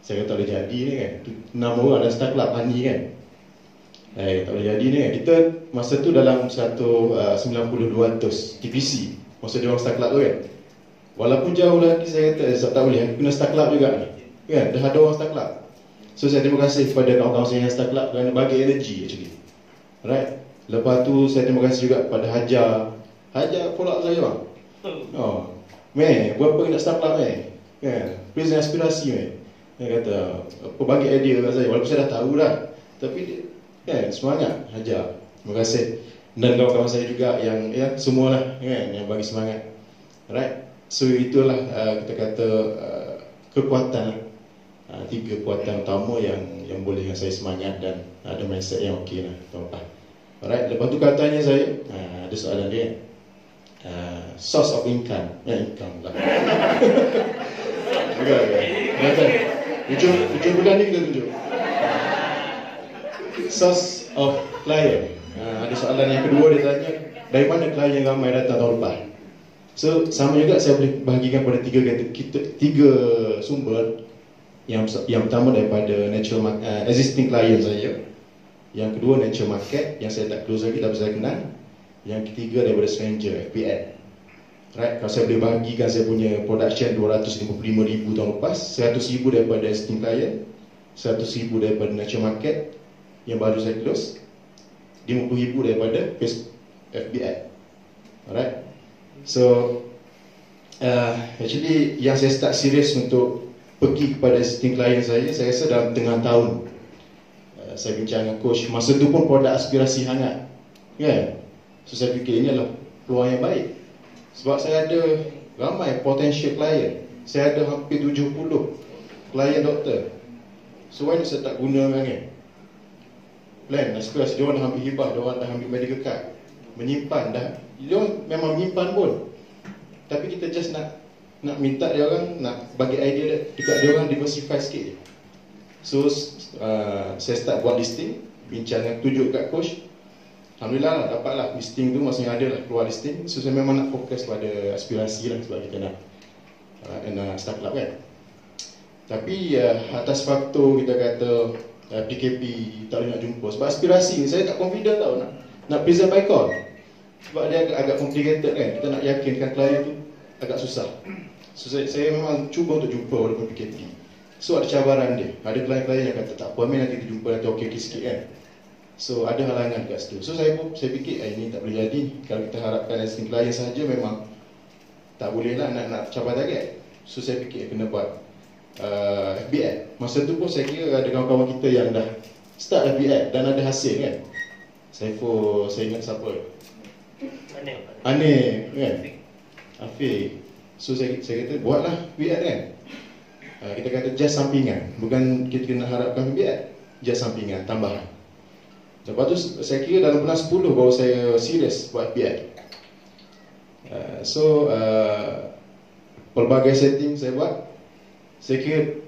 Saya kata tak boleh jadi ni kan. 6 orang dah start club Hani kan. Tak boleh jadi ni kan. Kita masa tu dalam 90-200 TPC. Masa dia orang start club tu kan. Walaupun jauh lagi saya kata tak boleh, aku kena start club juga ni kan, dah ada orang start club. So saya terima kasih kepada kawan-kawan saya yang start club kerana bagi energy actually. Right. Lepas tu saya terima kasih juga kepada Hajar follow up saya bang. Berapa nak start club Kan? Present aspirasi kan. Dia kata, apa bagi idea kat saya, walaupun saya dah tahu dah. Tapi dia, kan, semangat, ajar. Terima kasih. Dan kawan-kawan saya juga yang, ya, semualah kan, yang bagi semangat. Alright. So itulah kita kata kekuatan, 3 kekuatan utama yang boleh saya semangat dan ada mindset yang okey lah, tuan-tuan. Alright, lepas tu katanya saya ada soalan dia. Source of income. Income lah. Okey. Hujung bulan ni kita tunjuk. Source of client. Ada soalan yang kedua dia tanya, dari mana klien yang ramai datang tahun lepas? So sama juga saya boleh bahagikan pada 3 sumber. Yang pertama daripada natural existing client saya. Yang kedua natural market yang saya tak close lagi tapi saya kenal. Yang ketiga daripada stranger, FBN. Right, kalau saya boleh bahagikan saya punya production 255,000 tahun lepas, 100,000 daripada existing client, 100,000 daripada natural market yang baru saya close, 50,000 daripada FBN. Alright. So actually yang saya start serius untuk pergi kepada existing client saya rasa dalam tengah tahun. Saya bincang dengan coach, masa tu pun produk aspirasi hangat kan. So saya fikir ini adalah peluang yang baik. Sebab saya ada ramai potential client. Saya ada hampir 70 client doktor. So why saya tak gunakan kan? Plan aspirasi, dia orang dah ambil hibah, dia orang dah ambil medical card, menyimpan dah. Dia orang memang menyimpan pun. Tapi kita just nak minta dia orang, nak bagi idea dekat dia orang diversify sikit je. So saya start buat listing, bincang dengan tunjuk kat coach. Alhamdulillah lah, dapatlah listing tu, maksudnya ada lah keluar listing. So saya memang nak fokus pada aspirasi lah sebab kita nak start club kan. Tapi atas faktor kita kata PKP tak boleh nak jumpa. Sebab aspirasi ni saya tak confident tau nak present by call. Sebab dia agak complicated kan. Kita nak yakinkan klien tu agak susah. So saya memang cuba untuk jumpa walaupun PKP. So ada cabaran dia. Ada klien-klien yang kata tak apa Amin, nanti kita jumpa nanti okey sikit kan. So ada halangan kat situ. So saya fikir ini tak boleh jadi. Kalau kita harapkan existing klien saja memang tak boleh lah nak capai target. So saya fikir kena buat FBN. Masa tu pun saya kira ada kawan-kawan kita yang dah start FBN dan ada hasil kan. Saya ingat siapa? Aneh kan? Afiq. So saya kata buatlah FBN kan. Kita kata just sampingan. Bukan kita kena harapkan FBN. Just sampingan, tambahan. Lepas tu saya kira dalam bulan 10 baru saya serius buat FBN. Pelbagai setting saya buat. Saya kira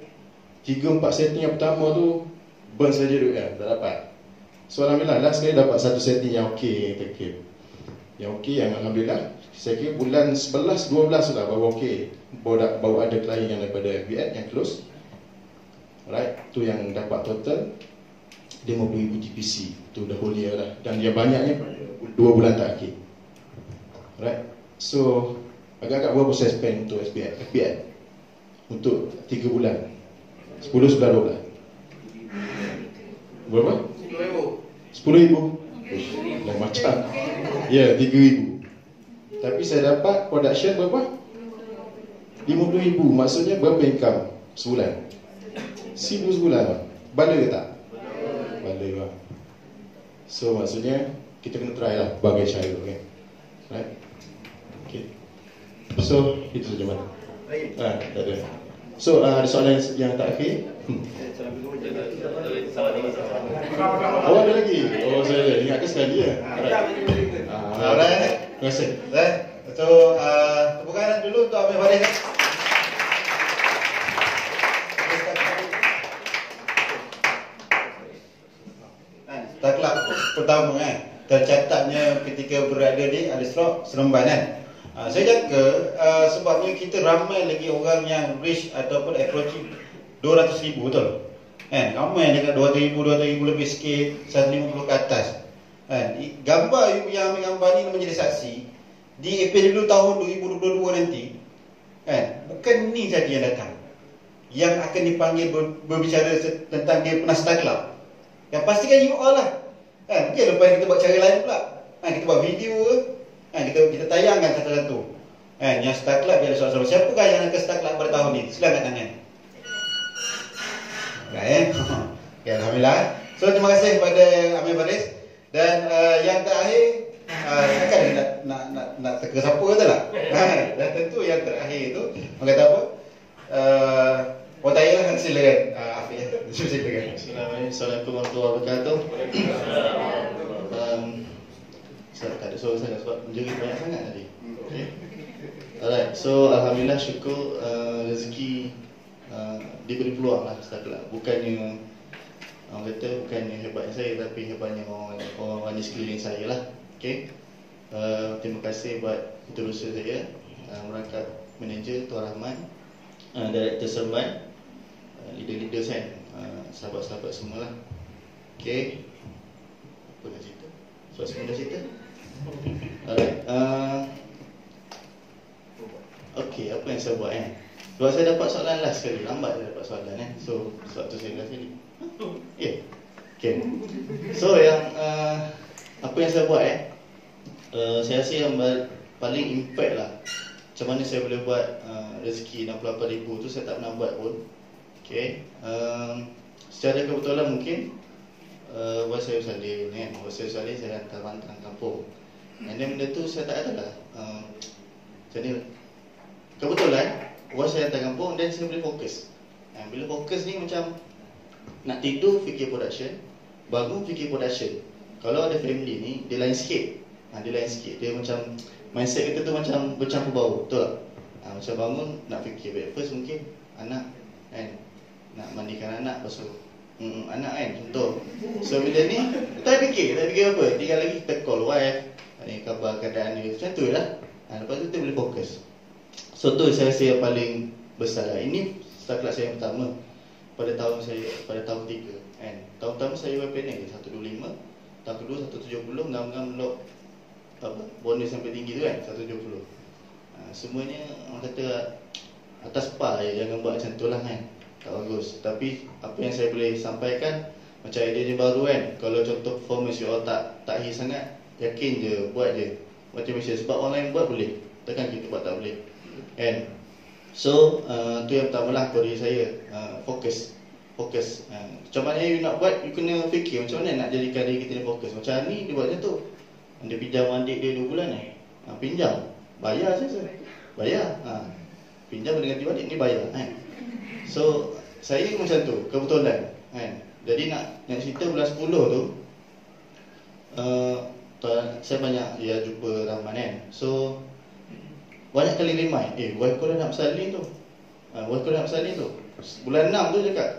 3-4 setting yang pertama tu burn saja dulu kan, tak dapat. So alhamdulillah last kali dapat satu setting yang okey, yang okey, yang alhamdulillah. Saya kira bulan 11-12 lah baru okey. Baru ada klien yang daripada FBN yang close. Alright, tu yang dapat total 50,000 GPC. Tu dah whole year lah. Dan dia banyaknya 2 bulan terakhir. Alright. So agak-agak berapa saya spend untuk FBN? Untuk 3 bulan 10, 11, 12. Berapa? 10,000. Lain macam. Ya, 3,000. Tapi saya dapat production berapa? 50,000. Maksudnya berapa income sebulan? 1,000 sebulan. Bala ke tak? Bala lah. So maksudnya kita kena try lah bagai cara, okay? Right? Okay. So itu saja mana? Tak ada. So ada soalan yang tak akhir? Oh ada lagi? Oh saya ingatkan sekali ya. Alright. Terima kasih. So tepuk tangan dulu untuk Amir Farid. Taklak pertama kan, tercatatnya ketika berada di Alisraq Seremban kan. Saya jaga sebabnya kita ramai lagi orang yang reach ataupun approaching 200,000 betul kan, ramai dekat 200,000 lebih sikit, 150 ke atas kan. Gambar yang ambil gambar ni menjadi saksi di APW tahun 2022 nanti kan, bukan ni saja yang datang yang akan dipanggil berbicara tentang dia pernah start club. Yang pastikan you all lah kan. Mungkin lepas kita buat cara lain pula kan, kita buat video kan, kita tayangkan satu-satu Yang start club biar soal-soal. Siapakah yang akan start club pada tahun ini? Silakan tangan. Baik. Okay, alhamdulillah. So terima kasih kepada Amir Faris. Dan yang terakhir, kan nak teka siapa kata lah. Dan tentu yang terakhir itu orang kata apa? Oh tak payah silakan. Silakan. Assalamualaikum warahmatullahi wabarakatuh. Saya tak ada suara sangat sebab menjerit banyak sangat tadi. Okay. Alright, so alhamdulillah syukur rezeki diberi peluang lah start club. Bukannya orang kata bukannya hebatnya saya, tapi hebatnya orang di sekeliling saya lah. Okay. Terima kasih buat keterusan saya, merangkap manager Tuan Rahman, Director Serban, leader-leader saya, sahabat-sahabat semualah. Okay. Apa nak cerita? Soal semua dah cerita. Alright. Okay, apa yang saya buat sebab saya dapat soalan last sekali, lambat saya dapat soalan so sebab tu saya last sekali. Yeah. Okay. So yang apa yang saya buat saya rasa yang paling impact lah, macam mana saya boleh buat rezeki 68,000 tu saya tak pernah buat pun. Okay. Secara kebetulan mungkin buat saya salin buat saya salin, saya hantar pantang kampung. And then benda tu saya tak ada lah macam ni. Kebetulan buat saya hantar kampung dan saya boleh fokus. Bila fokus ni macam nak tidur fikir production, bangun fikir production. Kalau ada family ni dia lain sikit. Dia lain sikit. Dia macam mindset kita tu macam bercampur bau, betul tak? Macam bangun nak fikir breakfast mungkin anak nak mandikan anak, lepas tu anak contoh. So bila ni tak fikir apa, tinggal lagi kita call wife, ni khabar keadaan dia, macam tu lah. Lepas tu kita boleh fokus. So tu saya rasa yang paling besar lah. Ini start club saya yang pertama pada tahun 3 tahun pertama saya buat planning 125, tahun kedua 170, ngam-ngam lock bonus sampai tinggi tu 170. Semuanya orang kata atas par je, jangan buat macam tu lah tak bagus. Tapi apa yang saya boleh sampaikan, macam idea je baru kalau contoh performance you all tak hit sangat, yakin je, buat je macam biasa. Sebab orang lain buat boleh, takkan kita buat tak boleh So tu yang pertama lah kepada saya, fokus. Macam mana you nak buat, you kena fikir macam mana nak jadikan diri kita ni fokus. Macam ni dia buat macam tu, dia pinjam adik dia 2 bulan pinjam, bayar saya bayar, pinjam dengan ganti balik ni bayar So saya macam tu kebetulan Jadi nak cerita bulan 10 tu saya banyak jumpa Rahman So banyak kali remind, wife kau dah nak bersalin tu, bulan 6 tu cakap,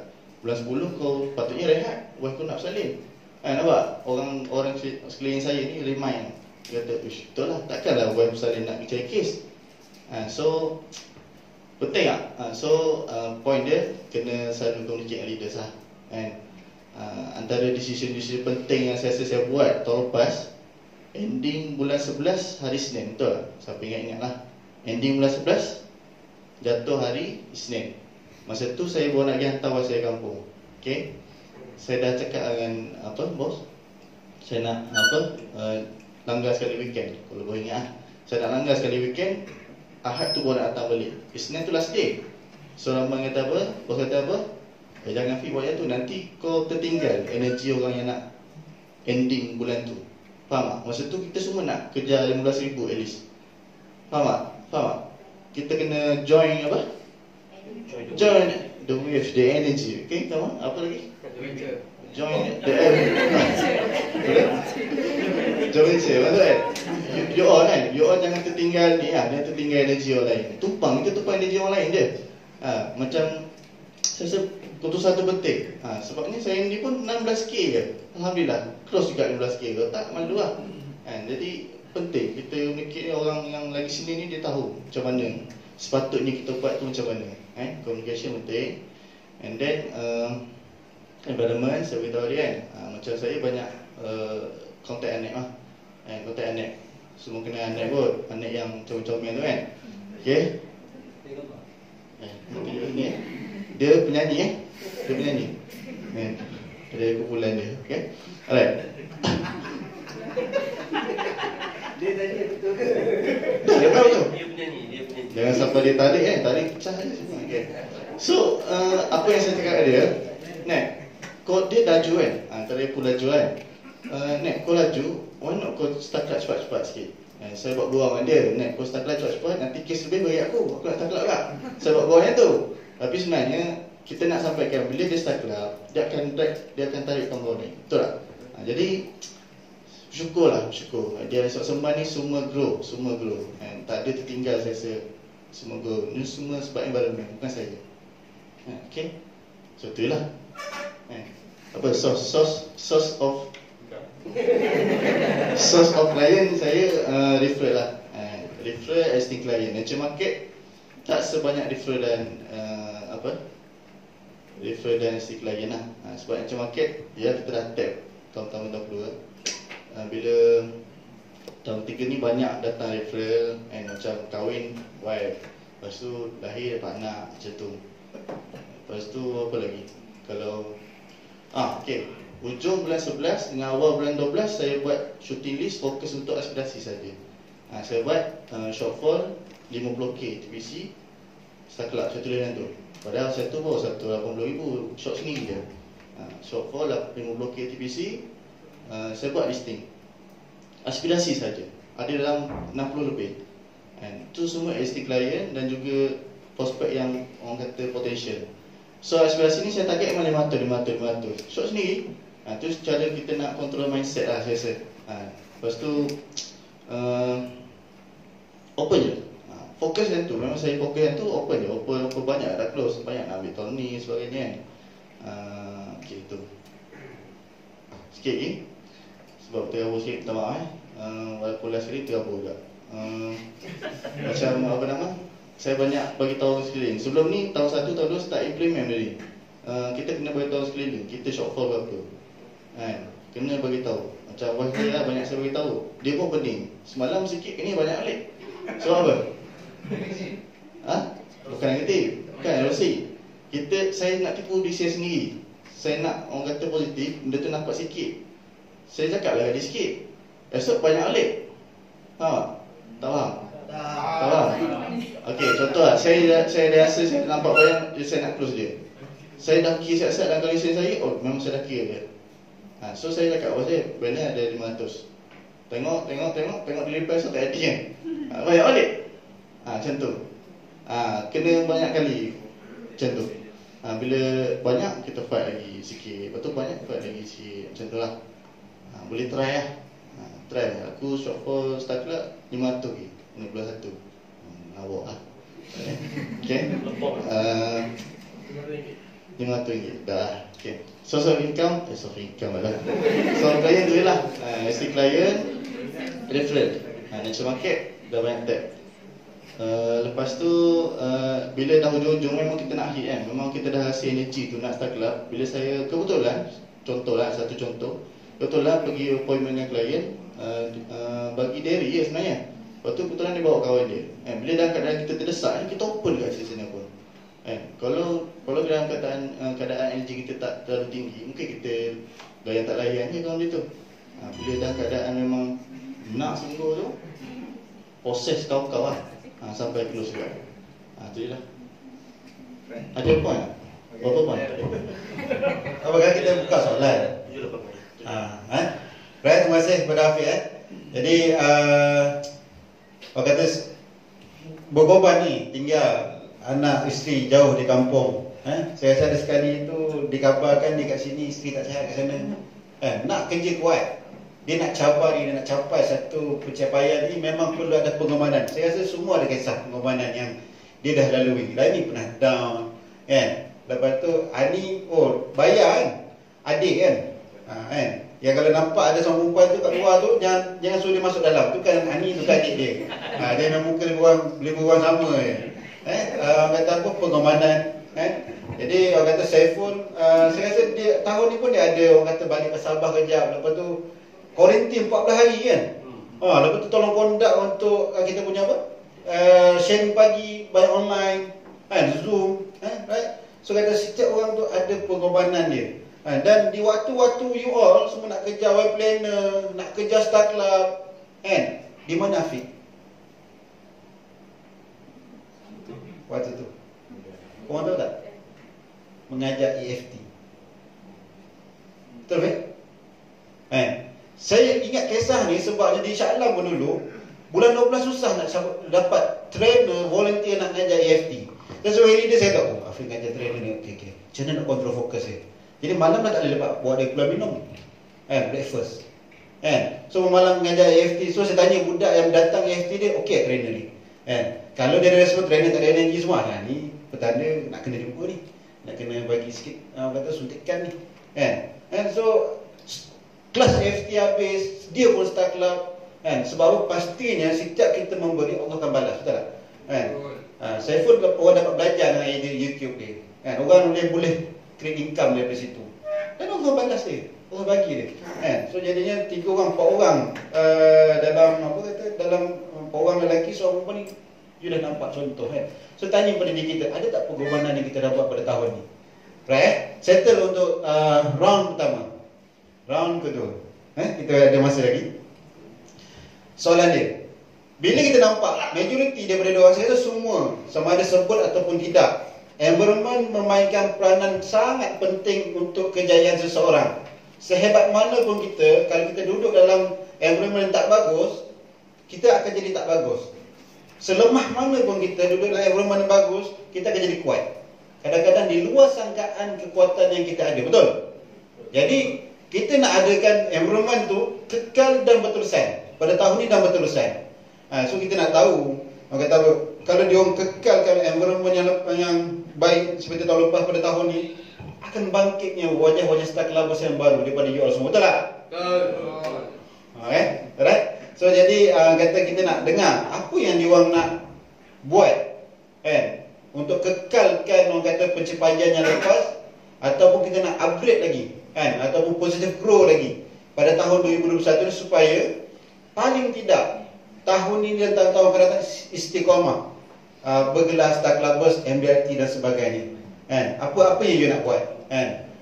bulan 10 kau patutnya rehat, wife kau nak bersalin. Nampak? Orang sekeliling saya ni remind, kata, betul lah, takkanlah wife bersalin nak cari kes. So penting tak? Point dia kena selalu communicate dengan leaders lah. Antara decision penting yang saya buat tahun lepas, ending bulan 11 hari Isnin, betul tak? Siapa ingat lah, ending bulan 11 jatuh hari Isnin. Masa tu saya baru nak pergi hantar wife saya kampung. Okay. Saya dah cakap dengan bos, saya nak langgar sekali weekend. Kalau boleh ingat saya nak langgar sekali weekend. Ahad tu baru nak datang balik, Isnin tu last day. So Rahman kata apa, bos kata apa, jangan Fi buat yang tu, nanti kau tertinggal energi orang yang nak ending bulan tu. Faham tak? Masa tu kita semua nak kejar 15,000 at least. Faham tak? Kita kena join Join the wave, the energy. Okay, come on. Apa lagi? Join the Join betul You all jangan tertinggal ni jangan tertinggal energi orang lain. Tumpang energi orang lain je. Macam saya rasa keputusan tu penting. Sebabnya saya ni pun 16k je. Alhamdulillah, close juga 16k ke. Tak malu lah. Jadi penting kita mikir orang yang lagi sini ni dia tahu macam mana sepatutnya kita buat tu macam mana. Communication penting. And then environment, saya beritahu dia macam saya banyak kontak anak lah. Kontak anak, semua kena anak kot, anak yang comel-comel tu Okay. Dia penyanyi Dia penyanyi ada kumpulan dia. Okay. Alright. Dia tanya betul ke? Dia tahu tu. Jangan sampai dia tarik pecah je semua. Okay. So apa yang saya cakap dia, Nek, kau dia laju kan, tadi aku laju kan. Nek, kau laju, why not kau start clutch cepat-cepat sikit. Saya buat gurau dengan dia, Nek, kau start clutch cepat-cepat, nanti kes lebih bagi aku nak start clutch lah. Saya buat gurau yang tu. Tapi sebenarnya kita nak sampaikan bila dia start clutch, dia akan tarik tombol ni. Betul tak? Jadi syukur. Dia esok sembah ni semua grow. Tak ada tertinggal saya rasa. Semua grow. Ni semua sebab environment, bukan saya. Okay. So itulah. Apa source of client saya referral lah. Referral existing client. Nature market tak sebanyak referral dan referral dan existing client lah. Sebab nature market kita dah tap tahun-tahun dahulu. Bila tahun 3 ni banyak datang referral macam kahwin wife, lepas tu lahir dapat anak macam tu. Lepas tu apa lagi? Kalau okay, hujung bulan 11 dengan awal bulan 12 saya buat shooting list fokus untuk aspirasi saja. Saya buat shortfall 50k TPC start club saya tulis tu. Padahal saya tu baru 180,000 short sendiri je. Shortfall 50k TPC, saya buat listing aspirasi saja. Ada dalam 60 lebih. Itu semua existing client dan juga prospek yang orang kata potential. So aspirasi ni saya target memang 500. Short sendiri. Itu cara kita nak control mindset lah saya rasa. Lepas tu open je. Fokus yang tu. Memang saya fokus yang tu open je. Open banyak dah close. Banyak nak ambil tahun ni sebagainya kan. Okay tu. Sikit lagi. Sebab terabur sikit, minta maaf walaupun last kali terabur juga. Macam apa nama, saya banyak bagi tahu sekeliling. Sebelum ni tahun 1, tahun 2 start implement tadi. Kita kena bagi tahu sekeliling kita shortfall berapa. Kena bagi tahu. Macam wifi lah banyak saya bagi tahu. Dia pun pening. Semalam sikit ni banyak balik. Sebab apa? Bukan negatif. Bukan emosi. Saya nak tipu diri saya sendiri. Saya nak orang kata positif, benda tu nampak sikit. Saya cakap lah dia sikit. Esok banyak balik. Tak faham? Tak faham? Okey, contoh lah. Saya rasa saya nampak banyak, saya nak close dia. Saya dah kira siap-siap dalam kalkulasi saya. Memang saya dah kira dia. So saya cakap, saya balance ada 500. Tengok deliver esok tak ada kan. Banyak balik. Macam tu. Kena banyak kali macam tu. Bila banyak kita fight lagi sikit. Lepas tu banyak fight lagi sikit. Macam tu lah. Boleh try lah. Try. Aku shortfall start club 500 lagi. Ini bulan 1. Awak lah. Okay. 500 ringgit. Dah. Okay. Source of income lah. Source of client tu je lah. ST client, referral. Nature market dah banyak tap. Lepas tu bila dah hujung-hujung memang kita nak hit kan. Memang kita dah hasil energy tu nak start club. Bila saya kebetulan, satu contoh, kebetulan pergi appointment dengan klien, bagi dairy je sebenarnya. Lepas tu kebetulan dia bawa kawan dia. Bila dalam keadaan kita terdesak, kita open kat sini pun. Kalau dalam keadaan energy kita tak terlalu tinggi, mungkin kita layan tak layan je kawan dia tu. Bila dalam keadaan memang nak sungguh tu, proses kau-kau lah. Sampai close juga. Tu je lah. Ada point tak? Berapa point? Apakah kita buka soalan? Baik, terima kasih kepada Afiq. Jadi orang kata berkorban ni tinggal anak isteri jauh di kampung. Saya rasa ada sekali itu dikabarkan dia kat sini, isteri tak sihat kat sana. Nak kerja kuat. Dia nak capai satu pencapaian ni memang perlu ada pengorbanan. Saya rasa semua ada kisah pengorbanan yang dia dah lalui. Ni pernah down kan. Lepas tu Ani bayar kan. Adik kan. Yang kalau nampak ada seorang perempuan tu kat luar tu, jangan suruh dia masuk dalam. Tu kan Ani, tu kan adik dia. Dia memang muka boleh berbual sama je. Orang kata apa, pengorbanan. Jadi orang kata Saiful, saya rasa dia tahun ni pun dia ada orang kata balik ke Sabah kejap. Lepas tu kuarantin 14 hari kan. Lepas tu tolong kondak untuk kita punya apa? Sharing pagi banyak online, Zoom, right? So kata setiap orang tu ada pengorbanan dia. Dan di waktu-waktu you all semua nak kejar web planner, nak kejar start club, di mana Afiq? waktu tu? Korang tahu tak? Mengajar EFT. Betul tak? Saya ingat kisah ni sebab jadi Shah Alam pun dulu bulan 12 susah nak dapat trainer volunteer nak mengajar EFT. Dan so hari dia saya tahu, Afiq mengajar trainer ni, okay. Macam mana nak kontrol fokus saya? Jadi malam dah tak boleh lepas buat dia keluar minum. Breakfast. So malam mengajar EFT, so saya tanya budak yang datang EFT dia, okey trainer ni. Kalau dia respon trainer tak ada energi semua, ni petanda nak kena jumpa ni. Nak kena bagi sikit kata suntikan ni. So kelas EFT habis, dia pun start club. Sebab apa? Pastinya setiap kita memberi, Allah akan balas, betul tak? Saya pun orang dapat belajar dengan idea YouTube ni. Orang boleh create income daripada situ. Dan Allah balas dia, Allah bagi dia. So jadinya 3 orang, 4 orang dalam apa kata, dalam 4 orang lelaki, seorang perempuan ni, you dah nampak contoh So tanya pada diri kita, ada tak pengorbanan yang kita dapat pada tahun ni? Right? Settle untuk round pertama. Round kedua. Kita ada masa lagi. Soalan dia, bila kita nampak majoriti daripada diorang saya tu semua sama ada sebut ataupun tidak, environment memainkan peranan sangat penting untuk kejayaan seseorang. Sehebat mana pun kita, kalau kita duduk dalam environment yang tak bagus, kita akan jadi tak bagus. Selemah mana pun kita duduk dalam environment yang bagus, kita akan jadi kuat. Kadang-kadang di luar sangkaan kekuatan yang kita ada, betul? Jadi kita nak adakan environment tu kekal dan berterusan. Pada tahun ni dah berterusan. So kita nak tahu, orang kata kalau dia orang kekalkan environment yang baik seperti tahun lepas pada tahun ni, akan bangkitnya wajah-wajah star clubbers yang baru daripada you all semua, betul tak? Betul. Alright. So jadi kata kita nak dengar apa yang dia orang nak buat untuk kekalkan orang kata pencapaian yang lepas, ataupun kita nak upgrade lagi ataupun positive grow lagi pada tahun 2021 supaya paling tidak tahun ini dan tahun akan datang istiqamah, bergelar star clubbers, MDRT dan sebagainya. Apa yang you nak buat?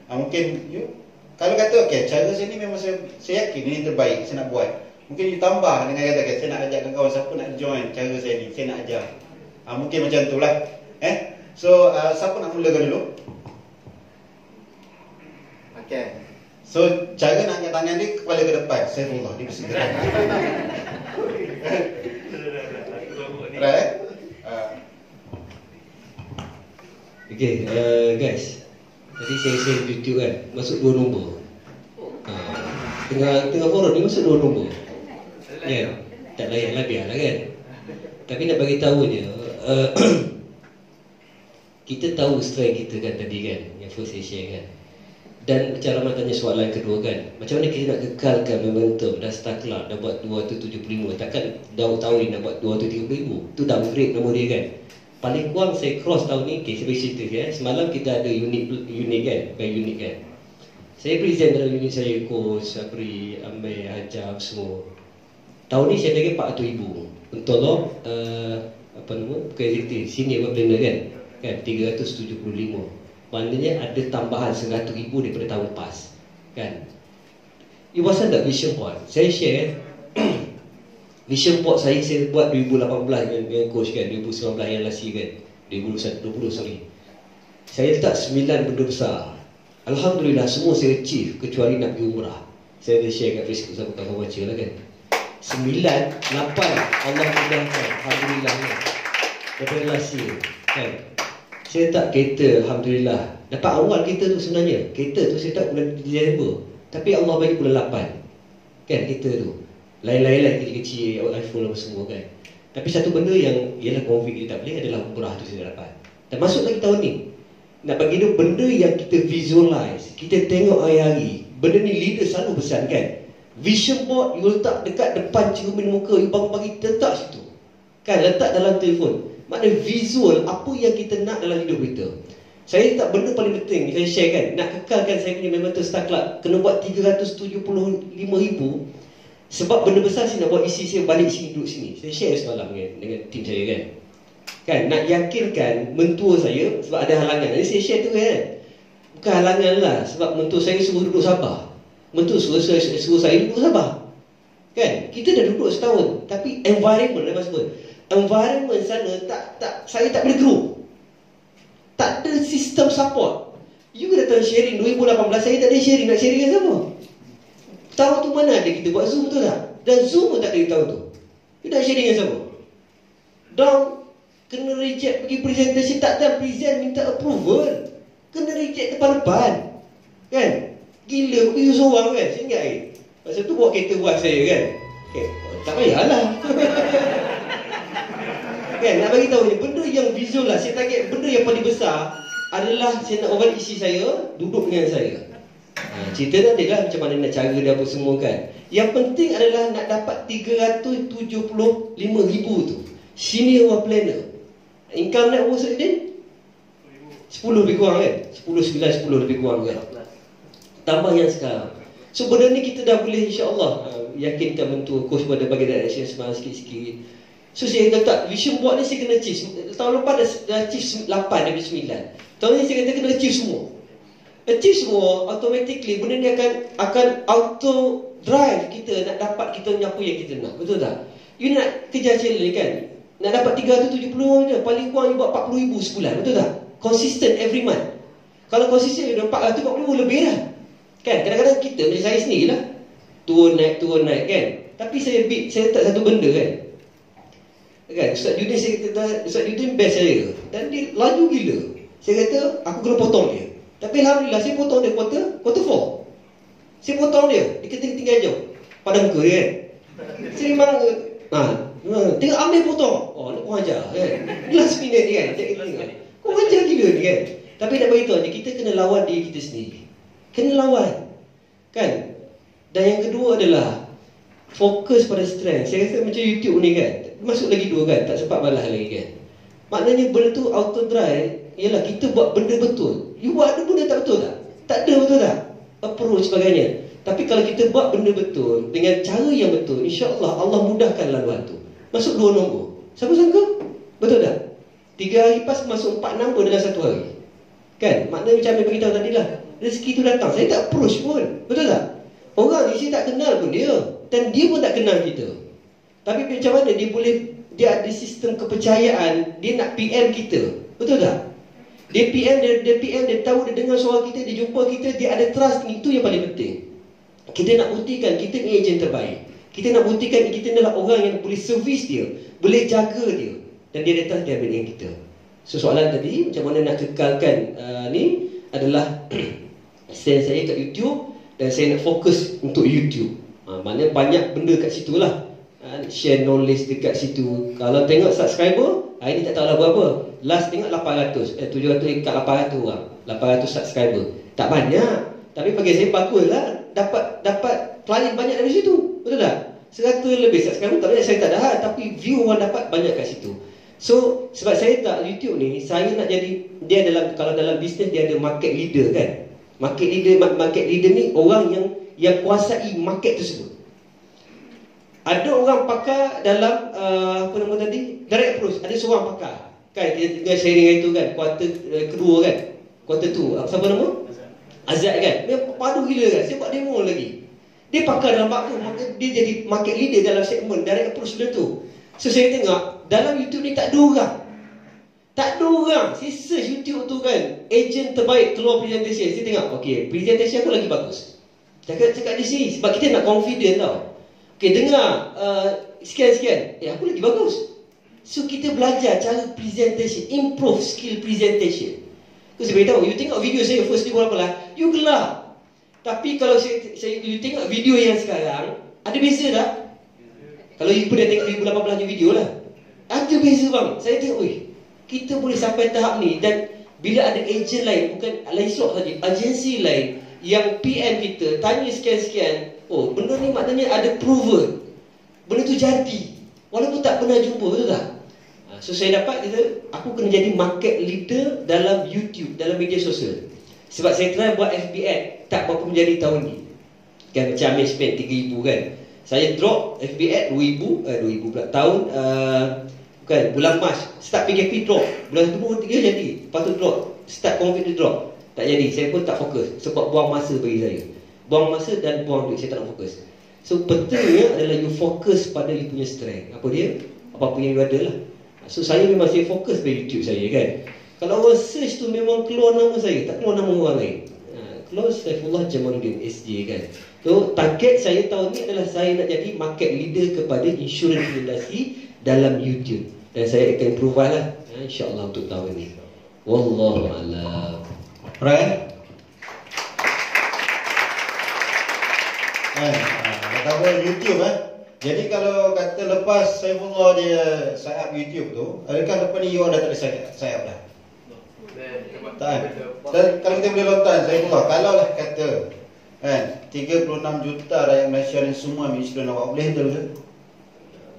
Mungkin you kalau kata okey, cara saya ni memang saya yakin ini terbaik, saya nak buat. Mungkin you tambah dengan kata saya nak ajak kawan siapa nak join cara saya ni, saya nak ajar. Mungkin macam itulah. So siapa nak mulakan dulu? Okay. So cara nak angkat tangan dia kepala ke depan. Saifullah dia mesti gerak. Right? Okay, guys. Tadi saya share YouTube kan, masuk 2 nombor. Tengah forum ni masuk 2 nombor. Kan? Tak layan lah, biarlah kan. Tapi nak bagi tahu je, kita tahu strength kita kan tadi kan, yang first saya share kan. Dan macam Rahman tanya soalan kedua kan, macam mana kita nak kekalkan momentum. Dah start club, dah buat 275, takkan dah tahun ni nak buat 230,000. Tu downgrade nombor dia kan. Paling kurang saya cross tahun ni, saya beri cerita kan. Semalam kita ada unit kan, by unit kan. Saya present dalam unit saya, coach, Sabri, Amir, Hajab semua. Tahun ni saya bagi 400,000 untuk apa nama, bukan executive, senior planner kan 375. Maknanya ada tambahan 100,000 daripada tahun lepas kan. It wasn't that vision board. Saya share vision board saya buat 2018 dengan coach kan, 2019 yang last year kan, 2020 sorry. Saya letak 9 benda besar. Alhamdulillah semua saya achieve kecuali nak pergi umrah. Saya ada share kat Facebook, siapa tahu baca lah kan. 9, 8 Allah mudahkan, alhamdulillah kan. Daripada last year kan. Saya tak kereta, alhamdulillah. Dapat awal kereta tu sebenarnya. Kereta tu saya tak bulan Disember, tapi Allah bagi bulan 8 kan kereta tu. Lain-lain lah kecil-kecil, iPhone apa semua kan. Tapi satu benda yang ialah COVID dia tak boleh adalah umrah tu saya dapat. Dan masuk lagi tahun ni, nak bagi dia benda yang kita visualize, kita tengok hari-hari. Benda ni leader selalu pesan kan. Vision board you letak dekat depan cermin muka, you bangun pagi letak situ kan, letak dalam telefon. Maknanya visual apa yang kita nak dalam hidup kita. Saya tak benda paling penting saya share kan, nak kekalkan saya punya member star club kena buat 375,000. Sebab benda besar saya nak buat isi saya balik sini, duduk sini. Saya share semalam dengan tim saya kan, nak yakinkan mentua saya sebab ada halangan. Jadi saya share tu kan, bukan halangan lah, sebab mentua saya suruh duduk sabar. Mentua suruh saya duduk sabar kan. Kita dah duduk setahun, tapi environment apa semua, environment sana tak saya tak boleh grow. Tak ada sistem support. You datang sharing 2018, saya tak ada sharing. Nak sharing dengan siapa? Tahun tu mana ada kita buat Zoom, betul tak? Dan Zoom pun tak ada tahun tu. You nak sharing dengan siapa? Down, kena reject pergi presentation, tak ada present, minta approval. Kena reject depan-depan. Kan? Gila, pergi seorang kan? Saya ingat Masa tu bawa kereta buat saya kan? Tak payahlah. Kan, nak bagi tahu ni, benda yang visual lah. Saya target benda yang paling besar adalah saya nak orang isi saya duduk dengan saya. Cerita tadi lah macam mana nak cara dia apa semua kan. Yang penting adalah nak dapat 375,000 tu. Senior planner. Income net worth dia 10 lebih kurang kan? 10 lebih kurang kan? Tambah yang sekarang. So benda ni kita dah boleh insya-Allah yakinkan mentua coach pada bagi direction semangat sikit-sikit. So saya kata vision board ni saya kena achieve. Tahun lepas dah achieve 8 dari 9. Tahun ni saya kata kena achieve semua. Achieve semua, automatically benda ni akan auto drive kita nak dapat kita punya apa yang kita nak. Betul tak? You nak kejar challenge kan? Nak dapat 370 je, paling kurang you buat 40,000 sebulan. Betul tak? Consistent every month. Kalau consistent you dapat 440 lebih dah. Kan? Kadang-kadang kita macam saya sendirilah turun naik kan. Tapi saya letak satu benda kan. Kan? Ustaz Judin saya kata, Ustaz Judin best saya. Dan dia laju gila. Saya kata aku kena potong dia. Tapi alhamdulillah saya potong dia quarter 4. Saya potong dia. Dia kata tinggal jauh pada muka dia kan. Saya memang tengok ambil potong. Oh nak kau ajar kan. Last minute dia kan. Saya tengok. Kau ajar gila ni kan. Tapi nak beritahu ni, kita kena lawan diri kita sendiri. Kena lawan. Kan? Dan yang kedua adalah fokus pada strength. Saya rasa macam YouTube ni kan. Masuk lagi 2 kan. Tak sempat balas lagi kan. Maknanya benda tu auto drive. Ialah kita buat benda betul. You buat benda tak betul tak? Tak ada betul tak? Approach sebagainya. Tapi kalau kita buat benda betul dengan cara yang betul, insya-Allah Allah mudahkan laluan tu. Masuk 2 nombor. Siapa sangka? Betul tak? 3 hari pas masuk 4 nombor dalam 1 hari. Kan? Maknanya macam yang beritahu tadi lah. Rezeki tu datang. Saya tak approach pun. Betul tak? Orang ni saya tak kenal pun dia. Dan dia pun tak kenal kita. Tapi macam mana dia ada sistem kepercayaan. Dia nak PM kita. Betul tak? Dia PM, dia tahu, dia dengar suara kita, dia jumpa kita, dia ada trust. Itu yang paling penting. Kita nak buktikan kita ni ejen terbaik. Kita nak buktikan kita adalah orang yang boleh servis dia, boleh jaga dia. Dan dia datang, dia ambil dengan kita. So soalan tadi, macam mana nak kekalkan ni adalah stand saya kat YouTube. Dan saya nak fokus untuk YouTube. Maknanya banyak benda kat situ lah. Share knowledge dekat situ. Kalau tengok subscriber, hari ni tak tahulah berapa. Last tengok 700 ikat 800 orang. 800 subscriber. Tak banyak, tapi bagi saya bagus lah. Dapat klien banyak dari situ. Betul tak? 100 lebih subscriber tak banyak, saya tak ada. Tapi view orang dapat banyak kat situ. So sebab saya tak YouTube ni, saya nak jadi, dia kalau dalam bisnes dia ada market leader kan. Market leader ni orang yang kuasai market tersebut. Ada orang pakar dalam apa nama tadi? Direct approach. Ada seorang pakar. Kan kita tengah sharing itu kan, kuarter kedua kan. Kuarter tu, siapa nama? Azad kan. Dia padu gila kan. Saya buat demo lagi. Dia pakar dalam bab tu, maka dia jadi market leader dalam segmen direct approach dia tu. So saya tengok dalam YouTube ni tak ada orang. Tak ada orang. Saya search YouTube tu kan, ejen terbaik keluar presentation. Saya tengok, okey, presentation aku lagi bagus. Cakap di sini sebab kita nak confident tau. Okey, dengar sekian-sekian. Aku lagi bagus. So kita belajar cara presentation, improve skill presentation. Saya beritahu, you tengok video saya first 2018, you gelap. Tapi kalau you tengok video yang sekarang, ada beza tak? Kalau you pernah tengok 2018 punya video lah, ada beza bang. Saya tengok, kita boleh sampai tahap ni. Dan bila ada ejen lain, bukan lain slot saja, agensi lain yang PM kita, tanya sekian-sekian, oh benda ni maknanya ada proven, benda tu jadi, walaupun tak pernah jumpa, betul tak? So saya dapat aku kena jadi market leader dalam YouTube, dalam media sosial. Sebab saya try buat FB ad, tak berapa menjadi tahun ni. Kan macam Amir spend 3,000 kan. Saya drop FB ad 2,000 pula. Tahun bukan bulan Mac, start PKP drop. Bulan 2 3 jadi. Lepas tu drop, start COVID drop. Tak jadi, saya pun tak fokus. Sebab buang masa bagi saya. Buang masa dan buang duit, saya tak nak fokus. So pentingnya adalah you fokus pada you punya strength. Apa dia? Apa-apa yang you ada lah. So saya memang saya fokus pada YouTube saya kan. Kalau orang search tu memang keluar nama saya, tak keluar nama orang lain. Keluar Saifullah Jamaluddin SJ kan. So target saya tahun ni adalah saya nak jadi market leader kepada insurans industri dalam YouTube. Dan saya akan provide lah, insya-Allah untuk tahun ni. Wallahu a'lam. Right? Kata apa YouTube Jadi kalau kata lepas Saifullah dia sign up YouTube tu, adakah lepas ni you dah tak ada sign up dah? Tak. Dan kalau kita boleh lontar Saifullah, kalau lah kata 36 juta rakyat Malaysia ni semua ambil insurans awak, boleh handle ke?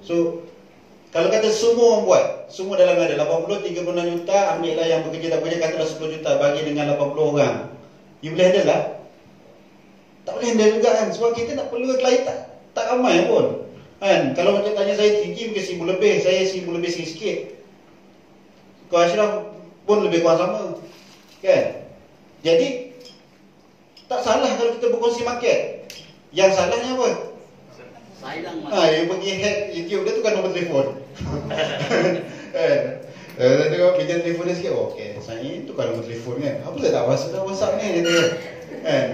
So kalau kata semua orang buat, semua dalam ada 36 juta, ambil lah yang bekerja tak bekerja, katalah 10 juta bagi dengan 80 orang, you boleh handle lah? Tak boleh handle juga kan, sebab kita nak perlu klien tak ramai pun kan. Kalau macam tanya saya tinggi mungkin 1000 lebih, saya 1000 lebih sikit. Kau Ashraf pun lebih kurang sama kan. Jadi tak salah kalau kita berkongsi market. Yang salahnya apa? Yang pergi hack YouTube dia tukar nombor telefon. Saya tengok pinjam telefon dia sikit, okey, saya tukar nombor telefon kan. Apa saya tak WhatsApp ni dia tengok kan.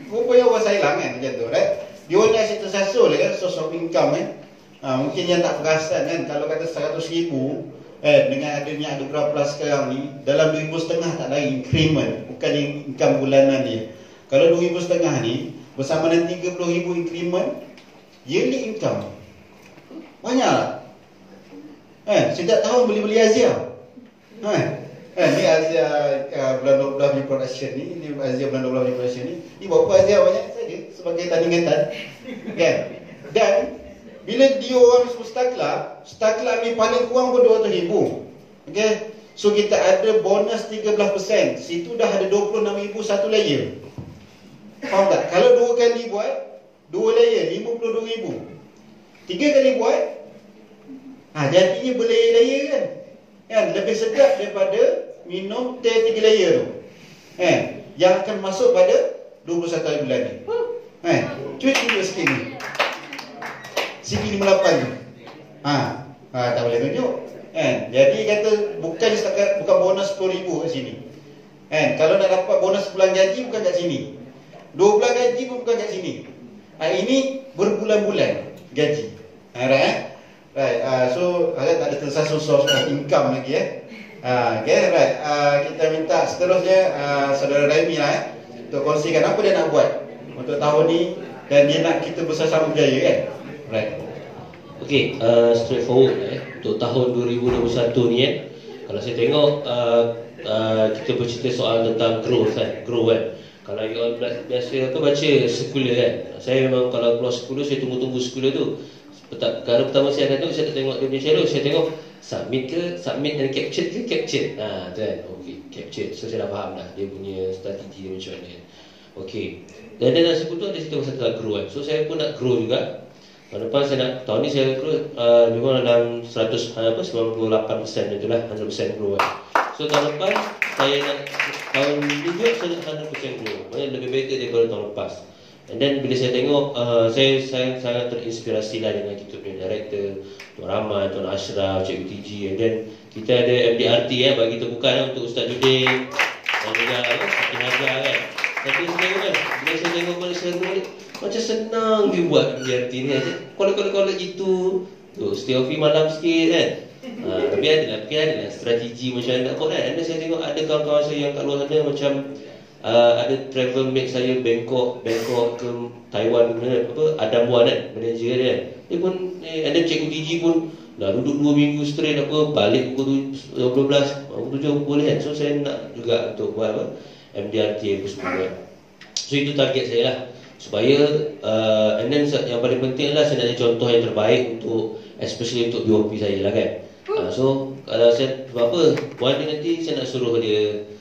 Rupanya orang saya hilang kan macam tu, right? Dia orang asyik tersasul kan, source of income kan. Mungkin yang tak perasan kan, kalau kata 100,000 dengan adanya Anugerah Plus sekarang ni, dalam 2,500 tak lagi increment, bukan income bulanan dia. Kalau 2,500 ni bersama dengan 30,000 increment yearly income, banyak lah. Setiap tahun beli Azia. Ni Azia bulan 12 ni production ni Azia bulan 12 ni production ni. Ni berapa Azia banyak saja sebagai tandingan kan. Dan bila dia orang start club ni paling kurang pun 200,000. Okey. So kita ada bonus 13%. Situ dah ada 26,000 satu layer. Faham tak? Kalau 2 kali buat 2 layer 52,000. 3 kali buat jadinya berlayer-layer kan. Lebih sedap daripada minum teh 3 layer tu. Yang akan masuk pada 21 hari bulan ni. Cuit sikit ni. CP58 tu. Tak boleh tunjuk. Jadi kata bukan bonus 10,000 kat sini. Kalau nak dapat bonus sebulan gaji bukan kat sini. 2 bulan gaji pun bukan kat sini. Ini berbulan-bulan gaji. Right? So agak tak ada tersasul source of income lagi okay, right. Kita minta seterusnya Saudara Raimi lah untuk kongsikan apa dia nak buat untuk tahun ni dan dia nak kita bersama berjaya kan. Right. Okay, straightforward untuk tahun 2021 ni kalau saya tengok kita bercerita soal tentang growth kan. Kalau you all biasa baca sekular kan. Saya memang kalau keluar sekular saya tunggu sekular tu. Kalau pertama saya akan tengok, saya tak tengok dia punya shadow, saya tengok submit dan capture ke capture. Tu kan. Okey, capture. So saya dah faham dah dia punya strategi dia macam mana. Okey. Dan dalam situ tu ada cerita pasal tentang grow kan. So saya pun nak grow juga. Tahun depan saya nak, tahun ni saya grow memang dalam 98% macam lah, 100% grow kan. So tahun depan saya nak, tahun ni juga saya nak 100% grow. Maksudnya lebih better daripada tahun lepas. And then bila saya tengok, saya sangat terinspirasi lah dengan kita punya director Tuan Rahman, Tuan Ashraf, Cikgu TG. And then kita ada MDRT bagi tepukan untuk Ustaz Judin dan juga Siti Hajar kan. Tapi saya tengok kan, bila saya tengok Malaysia balik, macam senang dia buat MDRT ni. Kolek-kolek gitu tu, stay malam sikit kan. Tapi adalah strategi macam mana nak buat kan. Dan saya tengok ada kawan-kawan saya yang kat luar sana macam ada travel mate saya Bangkok ke Taiwan Adam Wan kan, manager dia kan. Dia pun ada Cikgu TG pun dah duduk 2 minggu straight balik pukul 12 boleh kan. So saya nak juga untuk buat MDRT aku semua. So itu target saya lah, supaya and then yang paling penting lah saya nak jadi contoh yang terbaik untuk, especially untuk BOP saya lah kan. So kalau saya buat apa, buat nanti saya nak suruh dia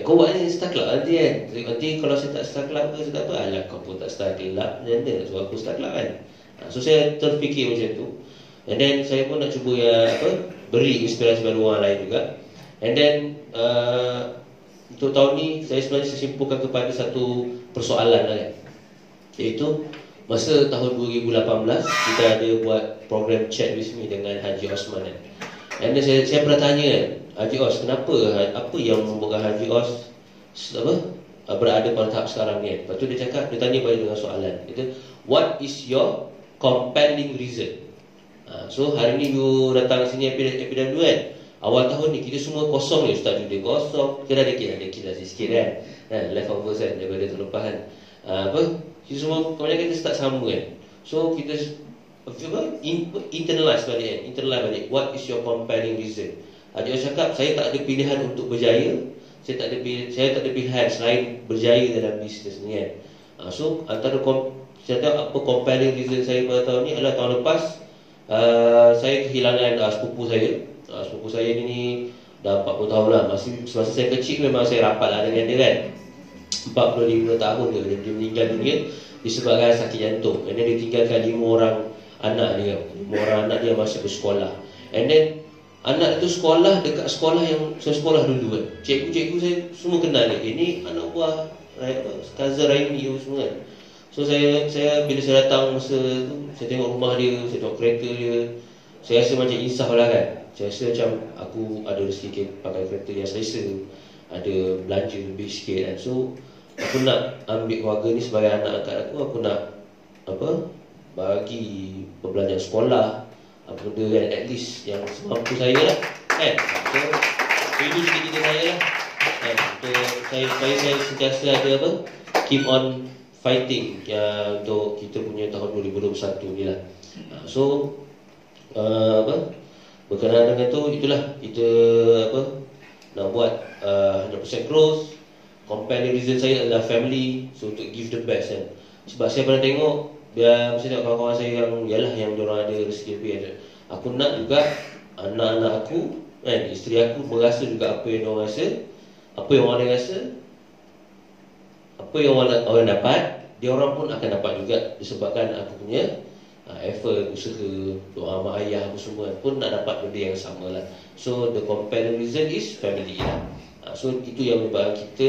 kau buat ni start club nanti kan. Nanti kalau saya tak start club ke, saya tak apa, alah kau pun tak start club, macam mana so aku start club kan. So saya terfikir macam tu. And then saya pun nak cuba beri inspirasi pada orang lain juga. And then untuk tahun ni saya sebenarnya simpulkan kepada satu persoalan lah kan. Iaitu masa tahun 2018 kita ada buat program chat with me dengan Haji Osman kan. And then saya pernah tanya kan, Haji Os, kenapa, apa yang membuatkan Haji Os berada pada tahap sekarang ni? Lepas tu dia tanya balik dengan soalan, kata, what is your compelling reason? So hari ni you datang sini FPW kan, awal tahun ni kita semua kosong ni, Ustaz Judi kosong, kita dah dekit lah sikit kan, leftovers kan, daripada tahun lepas kan. Kita semua kebanyakan kita start sama kan. So kita internalize balik, what is your compelling reason? Dia cakap, saya tak ada pilihan untuk berjaya, saya tak ada pilihan selain berjaya dalam bisnes ni kan. So antara apa compelling reason saya pada tahun ni adalah tahun lepas saya kehilangan sepupu saya. Sepupu saya ni dah 40 tahun lah. Semasa saya kecil memang saya rapat lah dengan dia kan. 45 tahun dia meninggal dunia disebabkan sakit jantung. And then dia tinggalkan 5 orang anak dia. 5 orang anak dia masih bersekolah. And then anak itu sekolah dekat sekolah yang saya sekolah dulu kan. Cikgu-cikgu saya semua kenal dia. Ini anak buah Kaza Raimi semua kan. So saya bila saya datang masa tu, saya tengok rumah dia, saya tengok kereta dia, saya rasa macam insaf lah kan. Saya rasa macam aku ada rezeki pakai kereta yang selesa, ada belanja lebih sikit kan. So aku nak ambil keluarga ni sebagai anak angkat aku nak bagi perbelanjaan sekolah, apa benda kan, at least yang semampu saya lah kan. So ini cita-cita saya lah kan, untuk saya sentiasa ada keep on fighting untuk kita punya tahun 2021 ni lah. So berkenaan dengan tu, itulah kita nak buat 100% growth. Compelling reason saya adalah family. So untuk give the best kan. Sebab saya pernah tengok, saya tengok kawan-kawan saya yang diorang ada rezeki lebih kan. Aku nak juga anak-anak aku kan, isteri aku merasa juga apa yang diorang rasa, apa yang orang rasa, apa yang orang dapat, dia orang pun akan dapat juga disebabkan aku punya effort, usaha, doa mak ayah aku semua pun nak dapat benda yang sama lah. So the compelling reason is family lah. So itu yang menyebabkan kita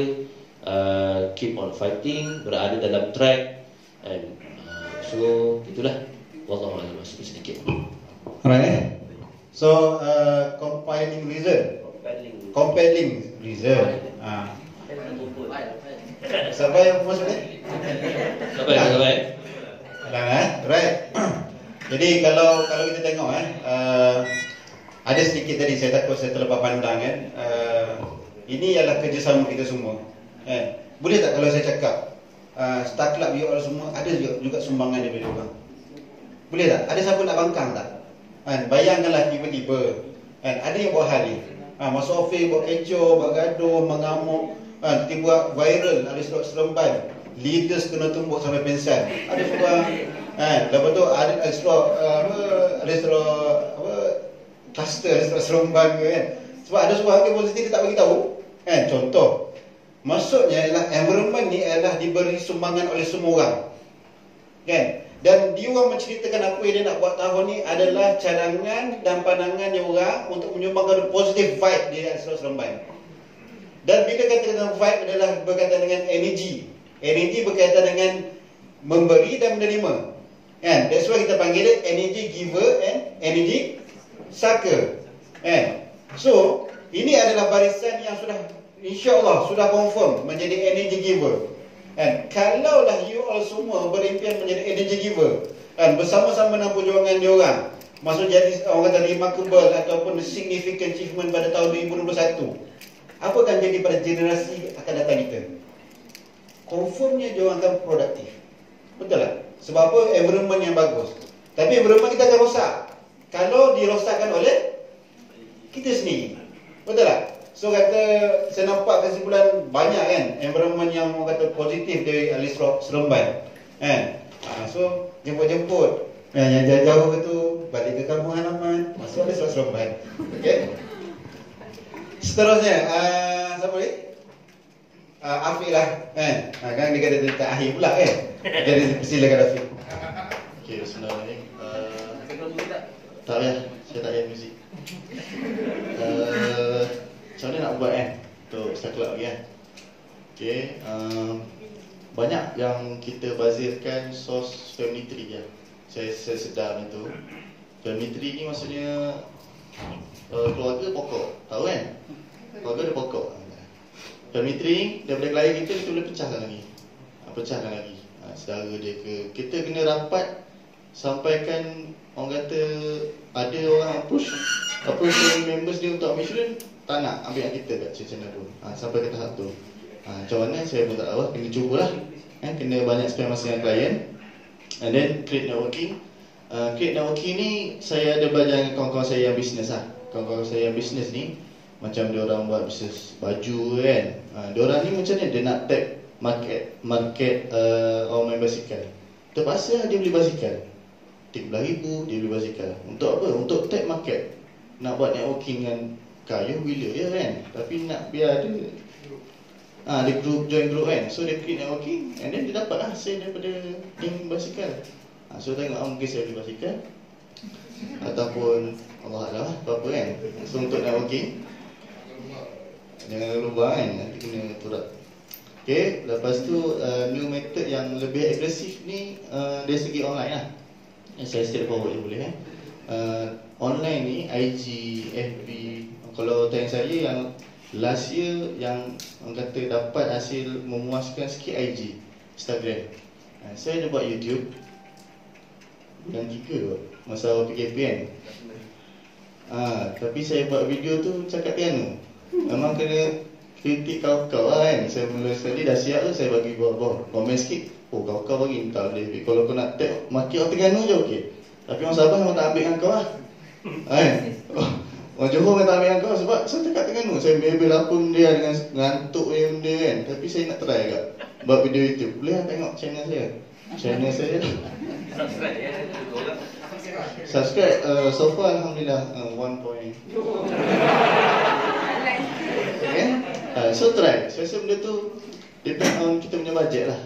keep on fighting, berada dalam track. And so itulah, wallahualam, masih sedikit. Alright. So compelling reason. Siapa yang maksudnya? Sabar. Right. Jadi kalau kita tengok ada sedikit tadi saya takut saya terlepas pandang kan. Ini adalah kerjasama kita semua. Boleh tak kalau saya cakap Star Club you all semua ada juga sumbangan daripada orang? Boleh tak? Ada siapa nak bangkang tak? Bayangkanlah tiba-tiba ada yang buat hal ni. Masuk office, buat kecoh, buat gaduh, mengamuk, tiba-tiba viral, ada surat seremban, leaders kena tumbuk sampai pensan. Ada seorang lepas tu ada cluster, ada surat seremban ke kan. Sebab ada sebuah hal positif dia tak bagi tahu kan. Contoh, maksudnya ialah environment ni adalah diberi sumbangan oleh semua orang kan. Dan dia orang menceritakan apa yang dia nak buat tahun ni adalah cadangan dan pandangan dia orang untuk menyumbangkan positive vibe di surat seremban. Dan bila kata vibe adalah berkaitan dengan energy. Energy berkaitan dengan memberi dan menerima kan. That's why kita panggil dia energy giver and energy sucker kan. So ini adalah barisan yang sudah insya-Allah sudah confirm menjadi energy giver. And kalaulah you all semua berimpian menjadi energy giver dan bersama-sama dalam perjuangan diorang masuk jadi orang kata remarkable ataupun significant achievement pada tahun 2021, apa akan jadi pada generasi akan datang kita? Confirmnya diorang akan produktif. Betul tak? Sebab apa? Environment yang bagus. Tapi environment kita akan rosak kalau dirosakkan oleh kita sendiri. Betul tak? So kata saya nampak kesimpulan banyak kan environment yang orang kata positif dari ahli seremban kan. So jemput-jemput yang jauh-jauh tu balik ke kampung halaman, masuk ahli seremban. Okey. Seterusnya siapa ni? Afiq lah kan. Kan dia kata dia tak akhir pula kan. Jadi silakan Afiq. Okey, bismillahirrahmanirrahim. Tak payah, saya tak ada muzik. Macam mana nak buat untuk Star Club lagi Okay, banyak yang kita bazirkan source family tree je. Saya sedar macam tu. Family tree ni maksudnya Keluarga pokok, tahu kan? Keluarga dia pokok. Family tree daripada klien kita boleh pecahkan lagi. Pecahkan lagi. Saudara dia ke, kita kena rapat sampaikan. Orang kata ada orang approach members dia untuk ambil insurans, tak nak ambil yang kita kat channel tu. Sampai ke tahap tu. Macam mana saya pun tak tahu, kena cubalah. Kena banyak spend masa dengan klien. And then create networking. Create networking ni saya ada belajar dengan kawan-kawan saya yang bisnes lah. Kawan-kawan saya yang bisnes ni macam dia orang buat bisnes baju kan. Dia orang ni macam ni, dia nak tag market orang main basikal. Terpaksa dia beli basikal. RM13,000 dia beli basikal. Untuk apa? Untuk tag market. Nak buat networking dengan kayu bila ya kan. Tapi nak biar ada dia join group kan. So dia create networking and then dia dapat lah hasil daripada game basikal. So tengok mungkin saya beli basikal ataupun Allah Alam apa-apa kan. So untuk networking jangan lupa kan, nanti kena turak. Okay, lepas tu new method yang lebih agresif ni dari segi online lah. Saya straight forward je boleh kan. Online ni IG, FB. Kalau tanya saya yang last year yang orang kata dapat hasil memuaskan sikit IG, Instagram. Saya dah buat YouTube bulan 3 kot, masa awal PKP kan. Tapi saya buat video tu cakap piano. Memang kena kritik kau-kau lah kan. Saya mula sekali dah siap tu, saya bagi bawah komen sikit. Oh kau-kau bagi tak boleh. Kalau kau nak tag maki orang Terengganu je okey. Tapi orang Sabah memang tak ambil dengan kau lah. Orang Johor memang tak ambil dengan kau sebab saya cakap Terengganu. Saya bebel apa benda dengan ngantuk benda kan. Tapi saya nak try agak buat video YouTube. Boleh lah tengok channel saya. Channel saya subscribe ya. Subscribe so far alhamdulillah 1 point. Okay? So try. Saya rasa benda tu depend on kita punya budget lah.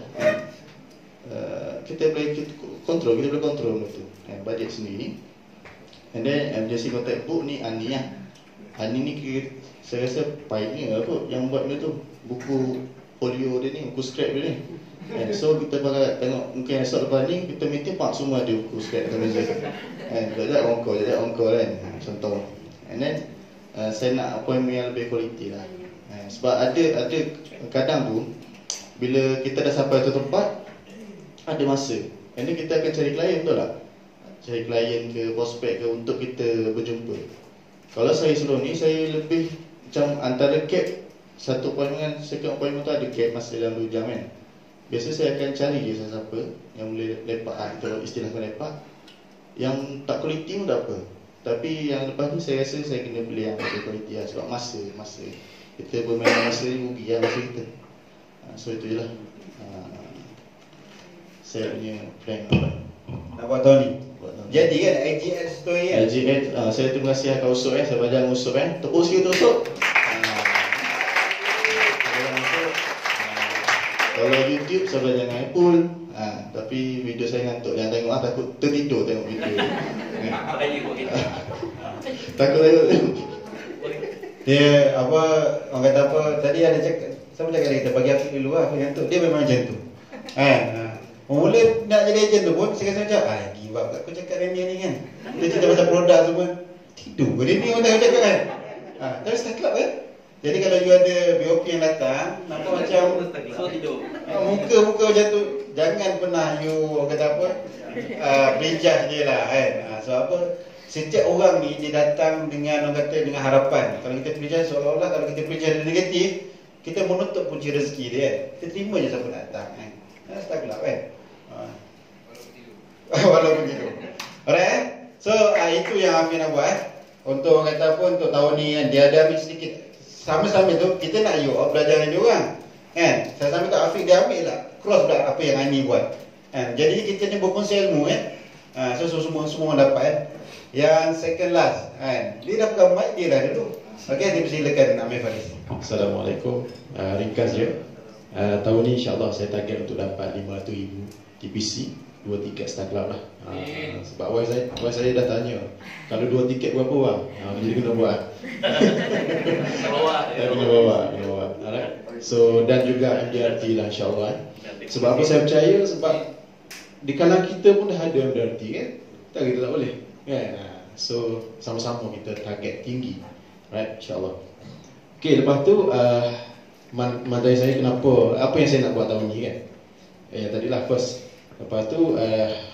Kita boleh kontrol benda tu. Budget sendiri. And then emergency contact book ni Ani lah. Ani ni saya rasa pioneer kot yang buat benda tu. Buku folio dia ni, buku scrap dia ni. So kita bakal tengok mungkin esok lepas ni kita meeting pak semua ada buku scrap atas meja. Jajak ongkor kan contoh. And then saya nak appointment yang lebih quality lah. Sebab ada kadang tu bila kita dah sampai tu tempat ada masa. And then kita akan cari klien, betul tak? Cari klien ke prospek ke untuk kita berjumpa. Kalau saya sebelum ni saya lebih macam antara gap satu appointment dengan second appointment tu ada gap masa dalam 2 jam kan. Biasa saya akan cari je siapa yang boleh lepak kalau istilahkan lepak. Yang tak quality pun tak apa. Tapi yang lepas ni saya rasa saya kena beli yang lebih quality lah. Sebab masa kita bermain masa ni rugi lah masa kita. So itu je lah saya punya plan nak buat tahun ni. Jadi kan IGN story kan. IGN saya terima kasih Kak Usop saya belajar Usop tepuk sikit untuk Usop. Kalau YouTube saya belajar dengan Apple. Tapi video saya ngantuk, jangan tengok takut tertidur tengok video. Takut dia apa orang kata apa tadi ada cakap siapa cakap kita bagi Afiq dulu lah Afiq ngantuk. Dia memang macam tu. Mula nak jadi ejen tu pun saya rasa macam give up kat aku cakap dia ni kan. Dia cakap pasal produk semua tidur ke dia ni orang cakap kan. Tapi start club kan. Jadi kalau you ada BOP yang datang nampak macam tidur. Muka macam tu jangan pernah you orang kata apa prejudge dia lah kan. Sebab apa setiap orang ni dia datang dengan orang kata dengan harapan. Kalau kita prejudge seolah-olah kalau kita prejudge dia negatif kita menutup kunci rezeki dia kan. Kita terima je siapa datang kan. Start club kan. Walaupun gitu. Alright. So itu yang Amin nak buat. Untuk orang kata apa untuk tahun ni kan dia ada ambil sedikit sama-sama tu kita nak belajar dengan dia orang. Kan? Saya sampai kat Afiq dia ambil lah cross pula apa yang Ani buat. Kan? Jadi kita ni berkongsi ilmu kan. So semua orang dapat kan. Yang second last kan. Dia dah pegang mic dia dah dulu. Okey, dipersilakan Amir Faris. Assalamualaikum. Ringkas je. Tahun ni insyaAllah saya target untuk dapat 500,000 TPC 2 tiket Star Club lah. Sebab wife saya dah tanya kalau 2 tiket berapa bang? Jadi kena buat. Kena bawa. Alright. So dan juga MDRT lah insyaAllah. Sebab apa saya percaya sebab di kalangan kita pun dah ada MDRT kan. Tak kita tak boleh kan. So sama-sama kita target tinggi, right, insyaAllah. Okay, lepas tu materi saya kenapa, apa yang saya nak buat tahun ni kan. Tadilah first. Lepas tu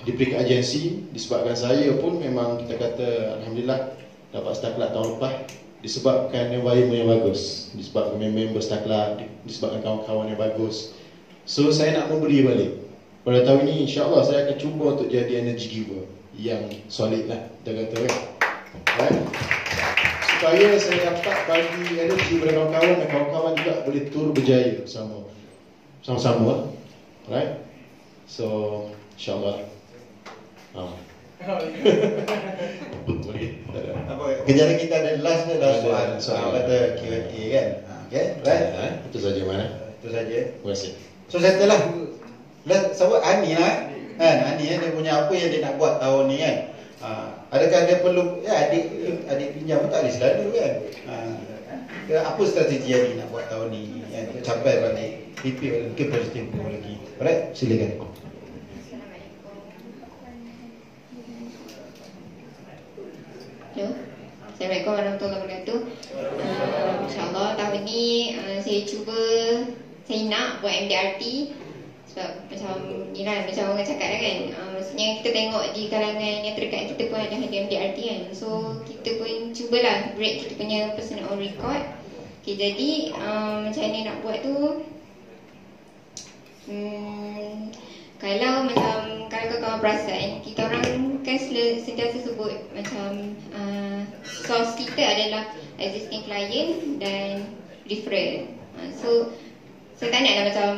diberi agensi, disebabkan saya pun memang kita kata Alhamdulillah dapat Star Club tahun lepas, disebabkan environment yang bagus, disebabkan member Star Club, disebabkan kawan-kawan yang bagus. So saya nak memberi balik. Pada tahun ini insyaAllah saya akan cuba untuk jadi energy giver yang solid lah, kita kata kan, right? Supaya saya dapat bagi energy kepada kawan-kawan, dan kawan-kawan juga boleh turut berjaya sama-sama, right? So insyaAllah boleh. Kejap lagi kita ada last soal kata Q&A kan. Okay, right? Itu saja mana? Itu saja. Terima kasih. So settle lah. Sebab Ani lah kan, Ani dia punya apa yang dia nak buat tahun ni kan. Adakah dia perlu adik pinjam pun tak boleh selalu kan. Apa strategi yang dia nak buat tahun ni kan, capai balik PP mungkin positif lagi. Alright, silakan. Hello. Assalamualaikum warahmatullahi wabarakatuh. InsyaAllah tahun ni saya cuba, saya nak buat MDRT. Sebab macam ni lah, macam orang cakap kan, maksudnya kita tengok di kalangan yang terdekat kita pun ada MDRT kan. So kita pun cubalah break kita punya personal record. Okay, jadi macam mana nak buat tu, kalau kawan perasan, kita orang kan sentiasa sebut macam source kita adalah existing client dan referral. So saya tak nak lah macam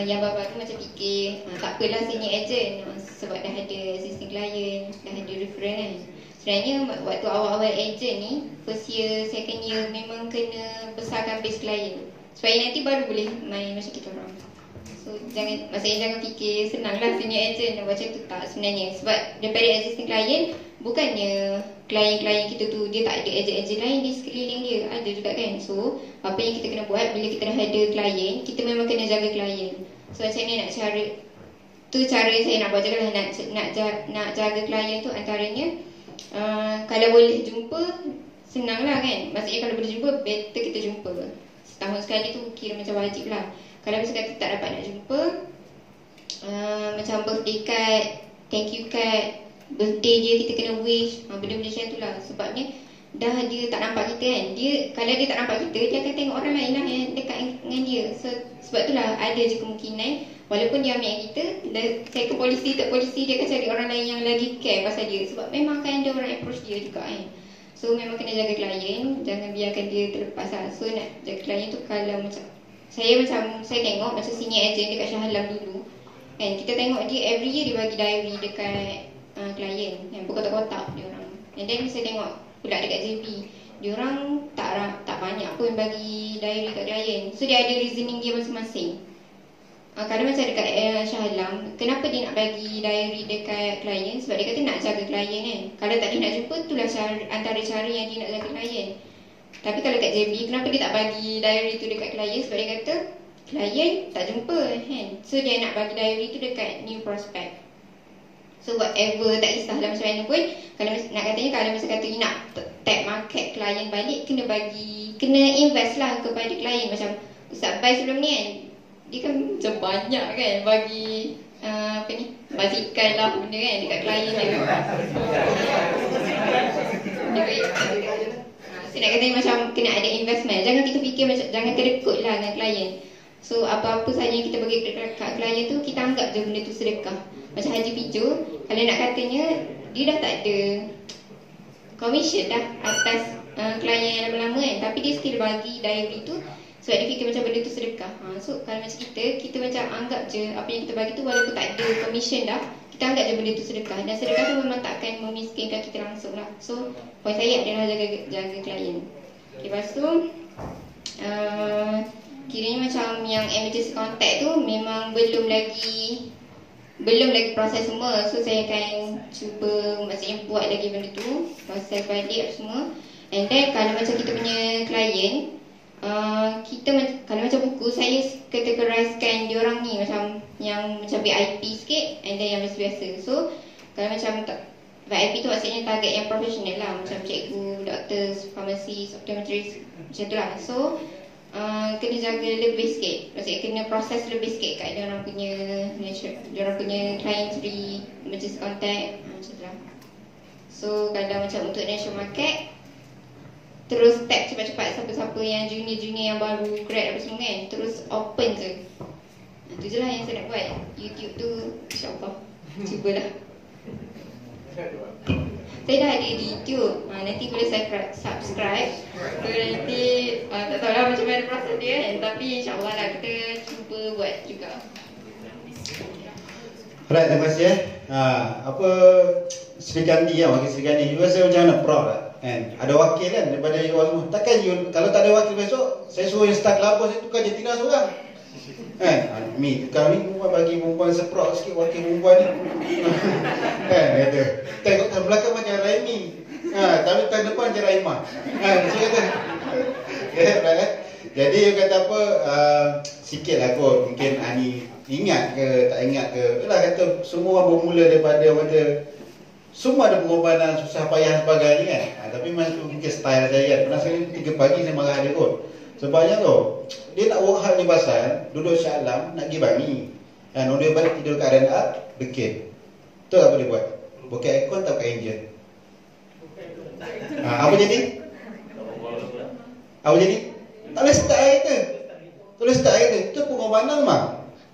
yang baru-baru macam fikir tak apalah senior agent sebab dah ada existing client, dah ada referral kan. Sebenarnya waktu awal-awal agent ni, first year, second year memang kena besarkan base client supaya nanti baru boleh main macam kita orang. So jangan fikir senang lah senior agent macam tu, tak sebenarnya. Sebab daripada existing client, bukannya klien-klien kita tu dia tak ada agent-agent lain di sekeliling dia, ada juga kan. So apa yang kita kena buat bila kita dah ada klien, kita memang kena jaga klien. So macam ni nak cara tu, cara saya nak buat jagalah, nak jaga klien tu antaranya kalau boleh jumpa, senang lah kan. Maksudnya kalau boleh jumpa, better kita jumpa. Setahun sekali tu kira macam wajib lah. Kalau misalkan kita tak dapat nak jumpa, macam birthday card, thank you card, birthday dia kita kena wish, benda-benda macam tu lah. Sebabnya dah dia tak nampak kita kan, kalau dia tak nampak kita, dia akan tengok orang lain lah yang dekat dengan dia. So sebab tu lah ada je kemungkinan, walaupun dia ambil kita, saya ke polisi, tak polisi, dia akan cari orang lain yang lagi care pasal dia. Sebab memang akan ada orang approach dia juga kan. So memang kena jaga klien, jangan biarkan dia terlepas lah. So nak jaga klien tu, kalau macam saya tengok macam senior agent dekat Shah Alam dulu kan, kita tengok dia every year dia bagi diary dekat klien yang berkotak-kotak dia orang. And then saya tengok pula dekat JB, dia orang tak banyak pun bagi diary kat klien. So dia ada reasoning dia masing-masing. Kalau macam dekat Shah Alam, kenapa dia nak bagi diary dekat klien? Sebab dia kata nak jaga klien kan. Kalau tak dia nak jumpa, itulah antara cara yang dia nak jaga klien. Tapi kalau kat JB, kenapa dia tak bagi diary tu dekat klien? Sebab dia kata klien tak jumpa kan. So dia nak bagi diary tu dekat new prospect. So whatever, tak kisahlah macam mana pun, kalau nak katanya, kalau misalnya kata nak tag market klien balik, kena invest lah kepada klien. Macam Ustaz Bai sebelum ni kan, dia kan macam banyak kan bagi basikal lah benda kan dekat klien dia. Saya nak kata macam kena ada investment. Jangan kita fikir macam, jangan kedekut lah dengan klien. So apa-apa saja yang kita bagi dekat klien tu, kita anggap je benda tu sedekah. Macam Haji Pijo, kalau nak katanya dia dah tak ada commission dah atas klien yang lama-lama kan, tapi dia still bagi diary tu sebab dia fikir macam benda tu sedekah. So kalau macam kita macam anggap je apa yang kita bagi tu, walaupun tak ada commission dah, kita anggap je benda tu sedekah. Dan sedekah tu memang takkan memiskinkan kita langsung lah. So poin saya adalah jaga klien. Lepas tu kiranya macam yang emergency contact tu memang belum lagi proses semua. So saya akan cuba maksudnya buat lagi benda tu, proses balik semua. And then kalau macam kita punya klien, kalau macam buku, saya categorizekan diorang ni macam yang macam VIP sikit, and then yang biasa-biasa. So kalau macam tak VIP tu maksudnya target yang profesional lah, macam cikgu, doktor, pharmacist, optometrist, macam tu lah. So kena jaga lebih sikit, maksudnya kena proses lebih sikit kat diorang punya client free emergency contact, macam tu lah. So kalau macam untuk national market, terus tap cepat-cepat siapa-siapa yang junior-junior yang baru grad apa semua kan, terus open je. Itu je lah yang saya nak buat. YouTube tu insyaAllah cubalah. Saya dah ada di YouTube, nanti boleh saya subscribe. So nanti tak tahu lah macam mana proses dia kan, tapi insyaAllah lah kita cuba buat juga. Alright, terima kasih apa Sri Kandi kan, wakil Sri Kandi juga saya macam mana proud lah kan. Ada wakil kan daripada you all semua. Takkan you, kalau tak ada wakil besok saya suruh yang start kelabas saya tukar je Tina seorang kan. Mi tukar ni perempuan, bagi perempuan seprot sikit wakil perempuan ni kan, kata tengok tahun belakang macam Raimi, tapi tahun depan macam Raimah kan, so kata right? Jadi you kata apa, sikit lah kot mungkin Ani ingat ke tak ingat ke, itulah kata semua orang bermula daripada kata semua ada pengorbanan, susah payah sebagainya kan. Tapi memang tu mungkin style saya kan. Pernah sekali 3 pagi saya marah dia kot. Sebabnya tu dia nak work hard ni pasal duduk Shah Alam nak pergi Bangi kan, dia balik tidur kat RNR bikin. Tu apa dia buat? Buka aircon tak buka engine. Apa jadi? Apa jadi? Tak boleh start air ke? Tak boleh start air ke? Itu pengorbanan mah.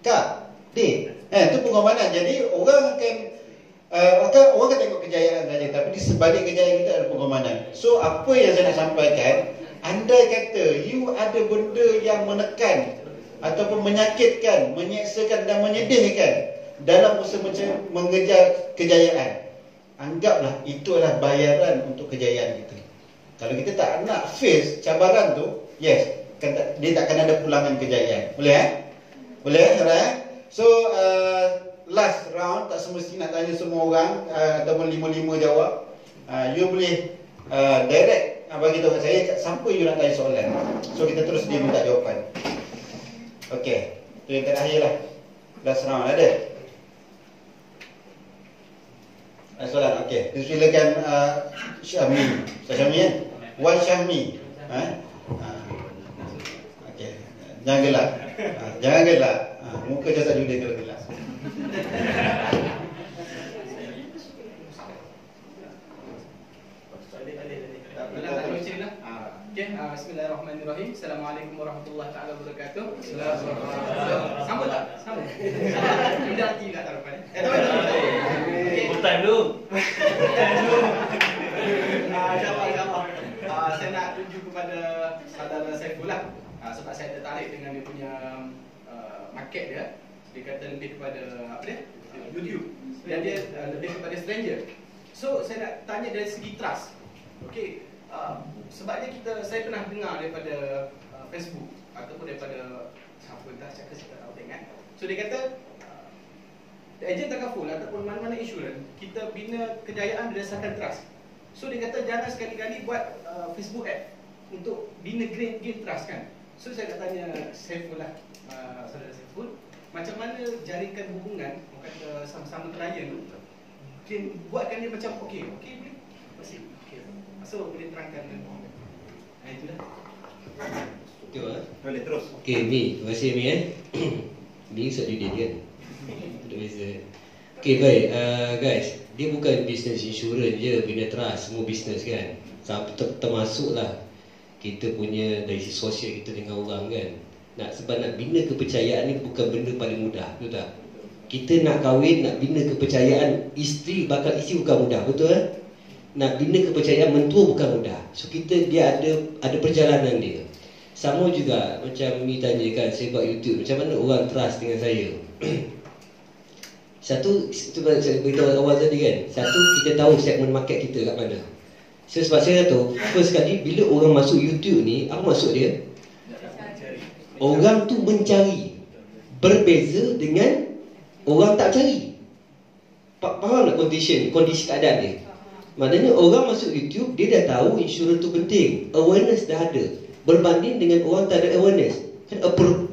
Kak, Dik. Itu pengorbanan. Jadi orang akan tengok kejayaan saja, tapi di sebalik kejayaan kita ada pengorbanan. So apa yang saya nak sampaikan, andai kata you ada benda yang menekan ataupun menyakitkan, menyeksakan dan menyedihkan dalam usaha mengejar kejayaan, anggaplah itu adalah bayaran untuk kejayaan kita. Kalau kita tak nak face cabaran tu, yes, dia tak akan ada pulangan kejayaan. Boleh Boleh So last round, tak semestinya nak tanya semua orang ataupun 5-5 jawab. You boleh direct bagi tahu saya siapa you nak tanya soalan. So kita terus dia minta jawapan. Okey, tu yang terakhir lah. Last round ada soalan. Okey, silakan Syahmi. Syahmi kan? Wan Syahmi. Okey, jangan gelak. Jangan gelak. Muka jasa judik kalau gelak. Bismillahirrahmanirrahim. Assalamualaikum warahmatullahi taala wabarakatuh. Sambut tak? Sambut. Tidak tidak taruhan. Full time dulu. Insyaallah. Saya nak tunjuk kepada saudara Saiful lah. Sebab saya tertarik dengan dia punya market dia. Dia kata lebih kepada apa dia? YouTube. Dan dia lebih kepada stranger. So saya nak tanya dari segi trust. Okey. Sebabnya saya pernah dengar daripada Facebook ataupun daripada siapa entah cakap saya tak tahu dengar. So dia kata ejen takaful ataupun mana-mana insurans kita bina kejayaan berdasarkan trust. So dia kata jangan sekali-kali buat Facebook ad untuk bina gain trust kan. So saya nak tanya Saiful lah, saudara Saiful, macam mana jaringkan hubungan kata sama-sama klien tu buatkan dia macam okey boleh pasti okey. So boleh terangkan itulah. Boleh terus. Okey, Mi, terima kasih Mi Mi usah judi kan. Tidak beza. Okey, baik. Guys, dia bukan bisnes insurans je, bina trust, semua bisnes kan. Termasuklah kita punya dari sisi sosial kita dengan orang kan. Sebab nak bina kepercayaan ni bukan benda paling mudah, betul tak? Kita nak kahwin, nak bina kepercayaan bakal isteri bukan mudah, betul kan? Nak bina kepercayaan mentua bukan mudah. So dia ada perjalanan dia. Sama juga macam Mi tanya kan, saya buat YouTube, macam mana orang trust dengan saya. Satu, saya beritahu awal tadi kan, satu kita tahu segmen market kita kat mana. So sebab saya tahu, first kali bila orang masuk YouTube ni, apa maksud dia? Orang tu mencari. Berbeza dengan orang tak cari. Faham tak kondisi keadaan dia? Maknanya orang masuk YouTube, dia dah tahu insurans tu penting, awareness dah ada, berbanding dengan orang tak ada awareness. Kan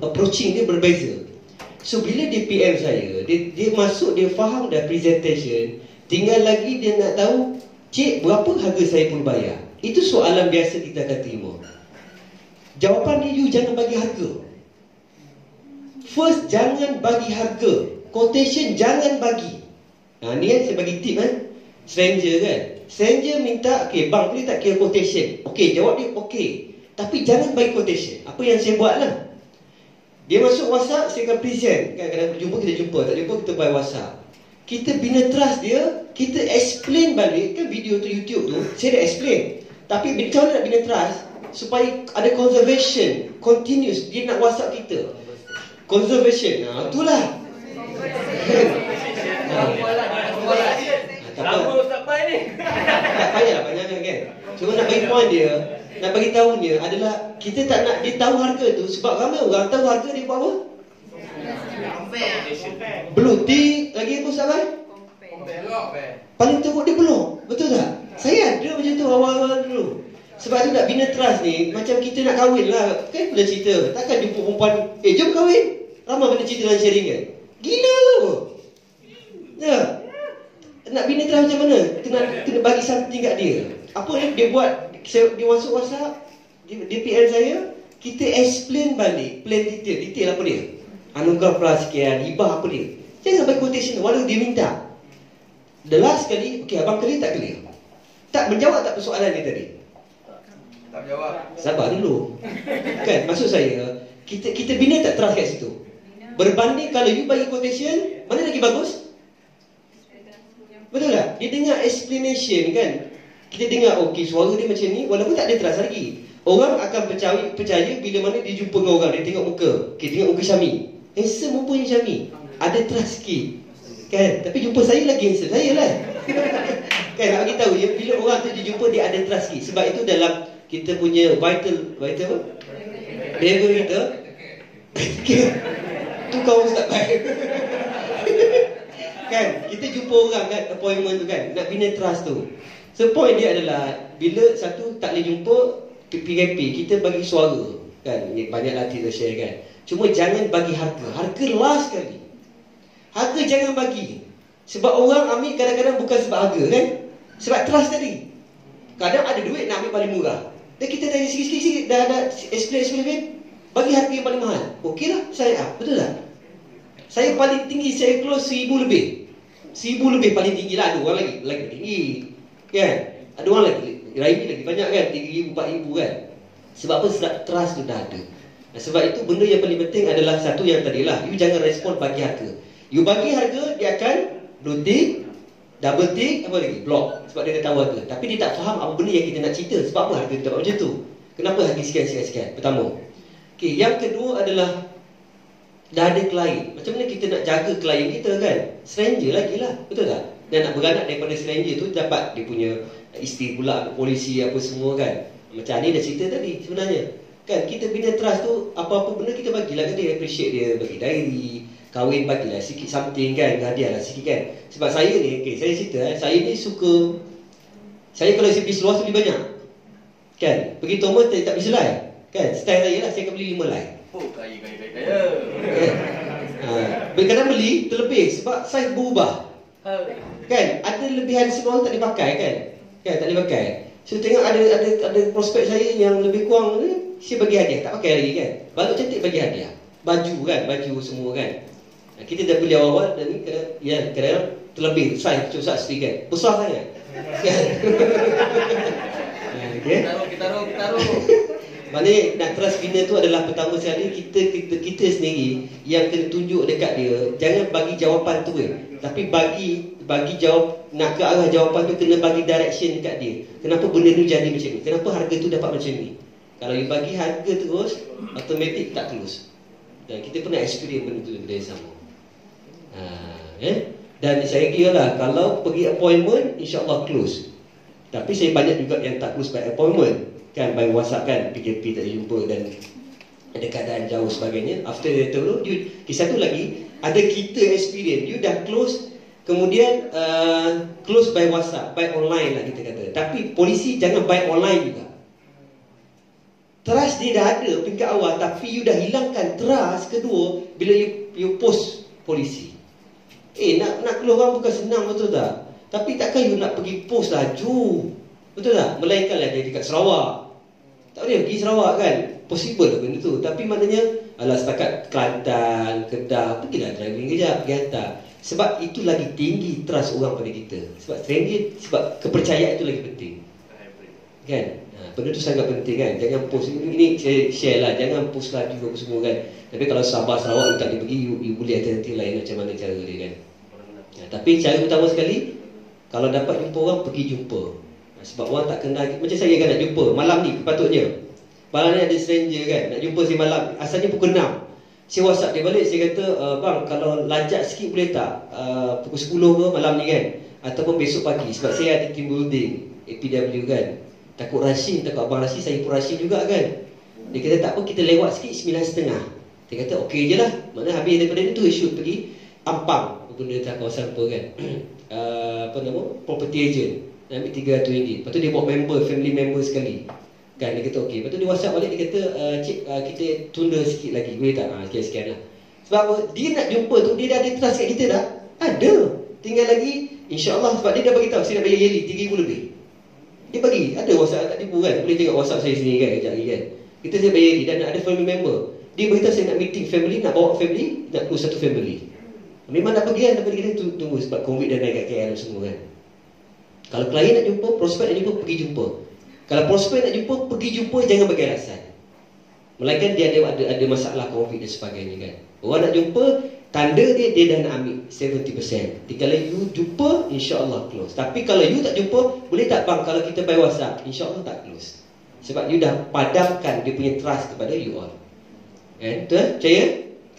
approaching dia berbeza. So bila dia PM saya, dia masuk, dia faham dah presentation, Tinggal lagi dia nak tahu, cik, berapa harga saya perlu bayar? Itu soalan biasa kita akan terima. Jawapan dia, you jangan bagi harga. First, jangan bagi harga. Quotation jangan bagi. Ni kan saya bagi tip stranger kan. Stranger minta, okay, bang boleh tak kira quotation? Okay, jawab dia okay. Tapi jangan bagi quotation. Apa yang saya buat lah. Dia masuk WhatsApp, saya akan present. Kadang-kadang berjumpa, kita jumpa. Tak jumpa, kita buy WhatsApp. Kita bina trust dia, kita explain balik. Kan video tu YouTube tu, saya dah explain. Tapi macam mana nak bina trust? Supaya ada conservation, continuous. Dia nak WhatsApp kita. Conservation, itulah. Tak payah banyak kan. Cuma nak bagi point dia, nak bagi tahunya adalah kita tak nak dia tahu harga tu sebab ramai orang tahu harga dia buat apa? Blue tick lagi apa sahabat? Paling teruk dia belum. Betul tak? Saya ada macam tu awal-awal dulu. Sebab tu nak bina trust ni macam kita nak kahwin lah. Kan bila cerita, takkan jumpa perempuan, jom kahwin. Ramai benda cerita dalam sharing kan. Gila apa? Ya. Nak bina trust macam mana? Kena bagi something kat dia. Apa dia buat? Dia masuk WhatsApp, dia PL saya, kita explain balik plan detail apa dia. Anugerah plus sekian, hibah apa dia. Jangan bagi quotation walau dia minta. The last kali, okay, abang clear tak clear? Tak menjawab tak persoalan dia tadi? Tak jawab. Sabar dulu. Kan, maksud saya, kita bina tak trust kat situ? Berbanding kalau you bagi quotation, mana lagi bagus? Betul tak? Dia dengar explanation kan. Kita dengar, okey, suara dia macam ni, walaupun tak ada trust lagi. Orang akan percaya bila mana dia jumpa dengan orang, dia tengok muka. Okey, tengok muka Syami. Handsome rupanya Syami. Ada trust sikit. Kan? Tapi jumpa saya lagi handsome. Saya lah. Kan, nak bagi tahu je, bila orang tu dia jumpa, dia ada trust sikit. Sebab itu dalam kita punya vital apa? Behavior kita. Tu kau ustaz baik. Kan, kita jumpa orang kat appointment tu kan, nak bina trust tu. So point dia adalah bila satu tak boleh jumpa PKP, kita bagi suara kan. Banyak latih kita share kan. Cuma jangan bagi harga. Harga last sekali. Harga jangan bagi. Sebab orang ambil kadang-kadang bukan sebab harga kan. Sebab trust tadi. Kadang ada duit nak ambil paling murah. Dan kita tanya sikit-sikit dah ada explain. Bagi harga yang paling mahal. Okey lah, saya betul tak? Saya paling tinggi, saya close 1,000 lebih. 1,000 lebih paling tinggi lah. Ada orang lagi tinggi kan. Ada orang lagi banyak kan, 3,000, 4,000 kan. Sebab apa? Sebab trust tu dah ada. Sebab itu benda yang paling penting adalah satu yang tadilah, you jangan respon bagi harga. You bagi harga, dia akan blue tick, double tick, apa lagi? Block. Sebab dia dah tahu harga. Tapi dia tak faham apa benda yang kita nak cerita. Sebab apa harga kita dapat macam tu? Kenapa harga sekian? Pertama. Okay, yang kedua adalah dah ada klien. Macam mana kita nak jaga klien kita kan? Stranger lagi lah. Betul tak? Dan nak beranak daripada stranger tu dapat dia punya isteri pula, polisi apa semua kan. Macam ni dah cerita tadi sebenarnya. Kan kita bina trust tu, apa-apa benda kita bagilah kan dia, appreciate dia, bagi diary, kahwin bagilah sikit something kan, hadiah lah sikit kan. Sebab saya ni, okay, saya cerita saya ni suka, saya kalau pergi seluar tu beli banyak. Kan? Pergi Thomas tak beli selai. Kan? Style saya lah, saya akan beli 5 lai. Oh, kaya. Kadang beli terlebih sebab saiz berubah. Kan? Ada lebihan seluar tak dipakai kan? Kan tak dipakai. So tengok ada prospek saya yang lebih kurang ni, saya bagi hadiah, tak pakai lagi kan. Baru cantik bagi hadiah. Baju kan, baju semua kan. Kita dah beli awal-awal dan ni kadang-kadang terlebih saiz macam Ustaz kan. Besar sangat. Kan? Okay. Kita taruh. Maknanya nak trust bina tu adalah pertama sekali kita sendiri yang kena tunjuk dekat dia. Jangan bagi jawapan tu tapi bagi jawab, nak ke arah jawapan tu kena bagi direction dekat dia. Kenapa benda ni jadi macam ni? Kenapa harga tu dapat macam ni? Kalau you bagi harga terus, automatic tak close. Dan kita pernah experience benda tu benda yang sama. Dan saya kira lah, kalau pergi appointment, insyaAllah close. Tapi saya banyak juga yang tak close by appointment. Kan, by WhatsApp kan, PKP tak jumpa dan ada keadaan jauh sebagainya. After that tu, satu lagi, ada kita experience, you dah close, kemudian close by WhatsApp, by online lah kita kata. Tapi polisi jangan by online juga. Trust dia dah ada peringkat awal, tapi you dah hilangkan trust kedua bila you post polisi. Nak keluar orang bukan senang, betul tak? Tapi takkan you nak pergi post laju, betul tak? Melainkanlah dia dekat Sarawak. Tak boleh pergi Sarawak kan? Possible lah benda tu. Tapi maknanya alah setakat Kelantan, Kedah, pergilah driving kejap, pergi hantar. Sebab itu lagi tinggi trust orang pada kita. Sebab kepercayaan itu lagi penting. Kan? Benda tu sangat penting kan. Jangan post ini, share lah. Jangan post laju apa semua kan. Tapi kalau Sabah, Sarawak you tak boleh pergi, you boleh alternatif lain macam mana cara dia kan. Tapi cara utama sekali, kalau dapat jumpa orang, pergi jumpa. Sebab orang tak kenal. Macam saya kan nak jumpa malam ni patutnya. Malam ni ada stranger kan, nak jumpa si malam. Asalnya pukul 6. Saya WhatsApp dia balik, saya kata, bang kalau lajak sikit boleh tak? Pukul 10 ke malam ni kan? Ataupun besok pagi. Sebab saya ada team building APW kan. Takut rushing, takut abang rushing, saya pun rushing juga kan. Dia kata tak apa, kita lewat sikit 9.30. Dia kata okey je lah. Maknanya habis daripada itu shoot pergi Ampang. Benda tak kawasan apa kan. Apa nama? Property agent. Dia ambil RM300. Lepas tu dia bawa member, family member sekali. Kan dia kata okey. Lepas tu dia WhatsApp balik, dia kata cik, kita tunda sikit lagi. Boleh tak? Sekian-sekian lah. Sebab apa? Dia nak jumpa tu, dia dah ada trust kat kita dah. Ada. Tinggal lagi insya-Allah, sebab dia dah bagi tahu saya nak bayar yearly RM3,000 lebih. Dia bagi. Ada WhatsApp, tak tipu kan. Boleh tengok WhatsApp saya sini kan kejap lagi kan. Kita saya bayar yearly dan ada family member. Dia beritahu saya nak meeting family, nak bawa family, nak perlu satu family. Memang nak pergi kan, tapi kita tunggu sebab COVID dah naik kat KL semua kan. Kalau klien nak jumpa, prospek nak jumpa, pergi jumpa. Kalau prospek nak jumpa, pergi jumpa, jangan bagi alasan. Melainkan dia ada masalah COVID dan sebagainya kan. Orang nak jumpa, tanda dia dah nak ambil 70%. Kalau you jumpa, insya-Allah close. Tapi kalau you tak jumpa, boleh tak bang kalau kita by WhatsApp, insya-Allah tak close. Sebab you dah padamkan dia punya trust kepada you all. Kan? Betul? Percaya?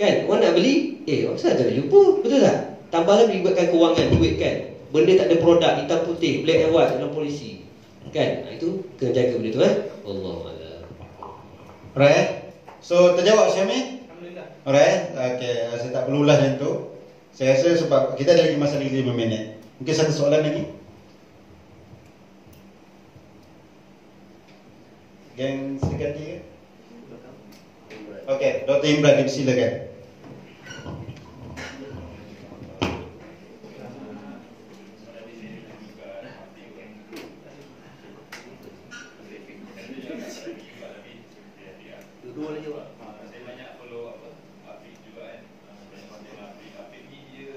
Kan? Orang nak beli, orang saja nak jumpa. Betul tak? Tambahlah melibatkan kewangan, duit kan. Benda tak ada produk, hitam putih, black and white dalam polisi. Kan? Itu kena jaga benda tu Allahuakbar. Alright. So terjawab Syamil? Alhamdulillah. Alright. Okay, saya tak perlu ulas yang tu. Saya rasa sebab kita ada lagi masa lagi 5 minit. Mungkin satu soalan lagi. Geng sedekat dia. Okey, Dr. Imran, silakan. Saya banyak follow Afiq juga kan. Banyak konten Afiq ni dia,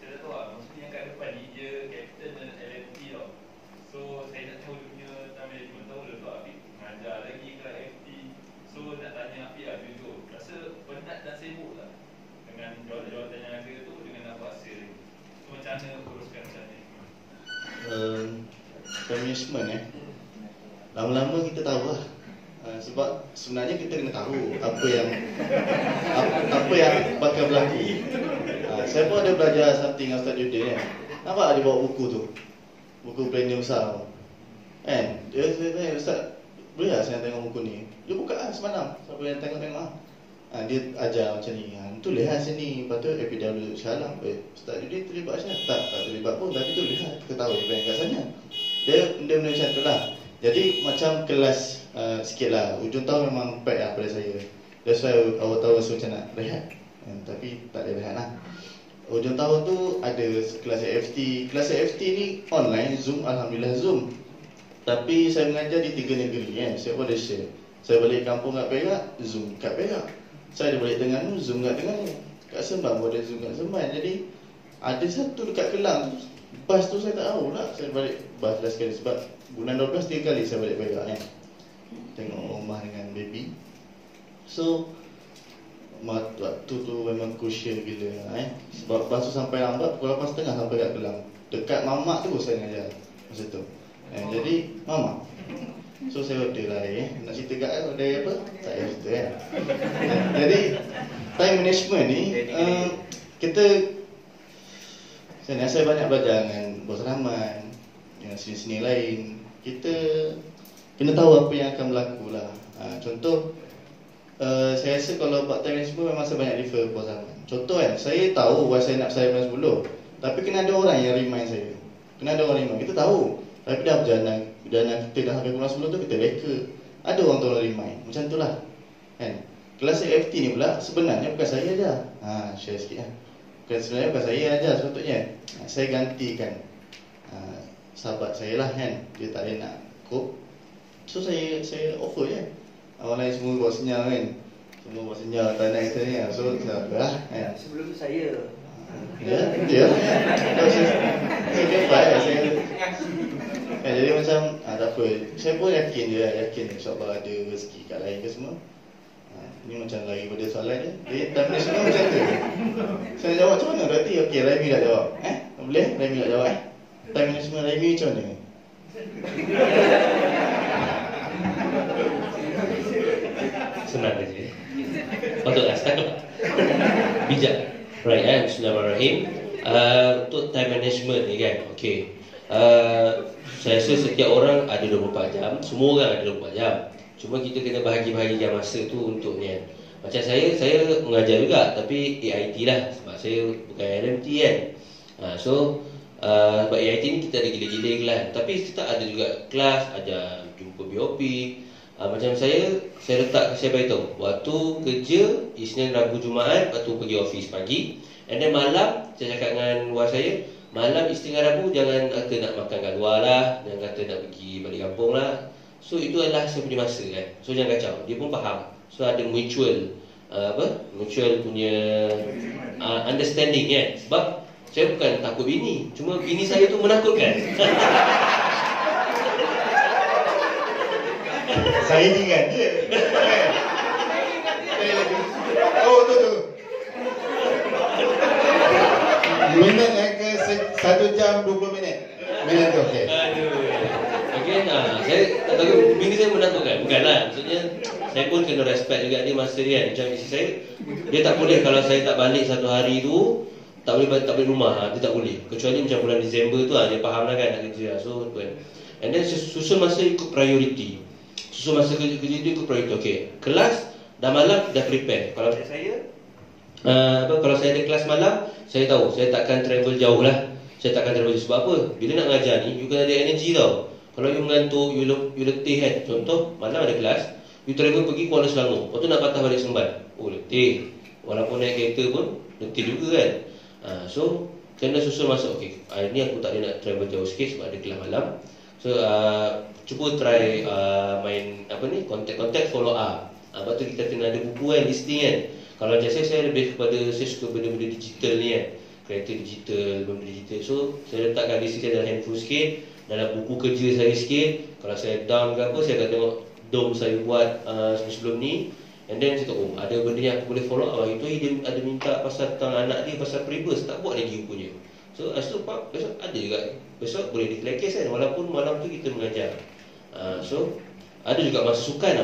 saya tak tahu lah, maksudnya kat depan ni dia captain dan LFT tau. So saya nak tahu dia punya time management, tahu dia tu Afiq mengajar lagi ke LFT. So nak tanya Afiq lah jujur, rasa penat dan sibuk lah dengan jawatan yang ada tu dengan nak buat sale. So macam mana uruskan macam ni? Management lama-lama kita tahu lah. Sebab sebenarnya kita kena tahu apa yang bakal berlaku. Saya pun ada belajar something dengan Ustaz Judin kan. Nampak dia bawa buku tu, buku planning besar kan. Dia tanya, Ustaz boleh tak saya tengok buku ni? Dia buka lah semalam, siapa yang tengok-tengok dia ajar macam ni. Tulis lah sini. Lepas tu APW Syalam, Ustaz Judin terlibat Syalam? Tak terlibat pun, tapi tulis lah, kita tahu apa yang kat sana. Dia benda-benda macam tu lah. Jadi macam kelas sikit lah. Ujung tahun memang pack lah pada saya. That's why awal tahun rasa macam nak rehat, tapi tak ada rehat lah. Ujung tahun tu ada kelas AFT. Kelas AFT ni online, Zoom, Alhamdulillah Zoom. Tapi saya mengajar di 3 negeri kan. Saya pun ada share. Saya balik kampung kat Perak, Zoom kat Perak. Saya ada balik Terengganu, Zoom kat Terengganu. Kat Sembang pun ada Zoom kat Sembang. Jadi ada satu dekat Kelang. Bas tu saya tak tahu lah. Saya balik bas last sekali sebab bulan 12 3 kali saya balik Perak kan. Tengok rumah dengan baby. So waktu tu memang crucial gila sebab bas tu sampai lambat pukul 8.30 sampai kat Kelang. Dekat mamak tu saya ngajar masa tu. Jadi mamak. So saya order lah nak cerita kat order apa? Tak payah cerita kan. Jadi time management ni kita saya banyak belajar dengan bos Rahman, dengan seni-seni lain. Kita kena tahu apa yang akan berlaku lah. Contoh saya rasa kalau buat time management memang saya banyak refer bos Rahman. Contoh kan, saya tahu why saya nak saya bulan 10, tapi kena ada orang yang remind saya. Kena ada orang remind. Kita tahu, tapi dah berjalan kita dah sampai bulan 10 tu kita reka. Ada orang tu orang remind. Macam tu lah kan. Kelas AFT ni pula sebenarnya bukan saya aja. Share sikit lah. Sebenarnya bukan saya aja sepatutnya. Saya gantikan sahabat saya lah kan, dia tak ada nak cope. So saya offer je. Orang lain semua bawa senyal kan, semua bawa senyal, tak nak kita ni. So kenapa lah kan. Sebelum tu saya Ya. So dapat saya jadi macam tak apa. Saya pun yakin insyaAllah ada rezeki kat lain ke semua. Ini macam lari pada soalan dia. Time management macam tu. Saya jawab macam mana berarti? Okey, Raimi tak jawab. Boleh? Raimi tak jawab. Time management Raimi macam mana? Senang aja. Patutlah start. Bijak. Right, Bismillahirrahmanirrahim. Untuk time management ni kan, okey. Saya rasa setiap orang ada 24 jam. Semua orang ada 24 jam. Cuma kita kena bahagi-bahagikan masa tu untuk ni kan. Macam saya mengajar juga, tapi AIT lah. Sebab saya bukan LMT kan. Sebab AIT ni kita ada gila-gila kelas. Tapi kita ada juga kelas, ada jumpa BOP. Macam saya letak, saya beritahu waktu kerja Isnin, Rabu, Jumaat, waktu pergi office pagi. And then malam, saya cakap dengan luar saya, malam Isnin dengan Rabu jangan kata nak makan kat luar lah, jangan kata nak pergi balik kampung lah. So itu adalah saya punya masa kan. So jangan kacau, dia pun faham. So ada mutual punya understanding kan. Sebab saya bukan takut bini, cuma bini saya tu menakutkan. Saya ingat dia. Oh tu. Minit ke 1 jam 20 minit. Minit tu okey. Again, saya tak tahu bini saya menakutkan. Bukanlah, maksudnya saya pun kena respect juga dia masa dia kan. Macam isteri saya, dia tak boleh kalau saya tak balik satu hari tu, tak boleh rumah, dia tak boleh. Kecuali macam bulan Disember tu dia faham lah kan nak kerja. So and then susun masa ikut priority. Susun masa kerja tu ikut priority. Okey, kelas dah malam dah prepare. Kalau saya kalau saya ada kelas malam, saya tahu saya takkan travel jauh lah. Saya takkan travel jauh. Sebab apa? Bila nak mengajar ni, you kena ada energy tau. Kalau you mengantuk, you letih kan. Contoh, malam ada kelas, you travel pergi Kuala Selangor, lepas tu nak patah balik Seremban. Oh letih. Walaupun naik kereta pun letih juga kan. So kena susun masa. Okey, hari ni aku tak ada nak travel jauh sikit sebab ada kelas malam. So cuba try main contact follow up. Lepas tu kita kena ada buku kan, listing kan. Kalau macam saya lebih kepada, saya suka benda-benda digital ni kan, kereta digital, benda digital. So saya letakkan list saya dalam handphone sikit, dalam buku kerja saya sikit. Kalau saya down ke apa, saya akan tengok dom saya buat sebelum ni. And then saya tahu ada benda yang aku boleh follow up. Itu dia ada minta pasal tentang anak dia, pasal peribus, tak buat lagi bukunya. So besok ada juga, besok boleh declare case kan, walaupun malam tu kita mengajar. So ada juga masa sukan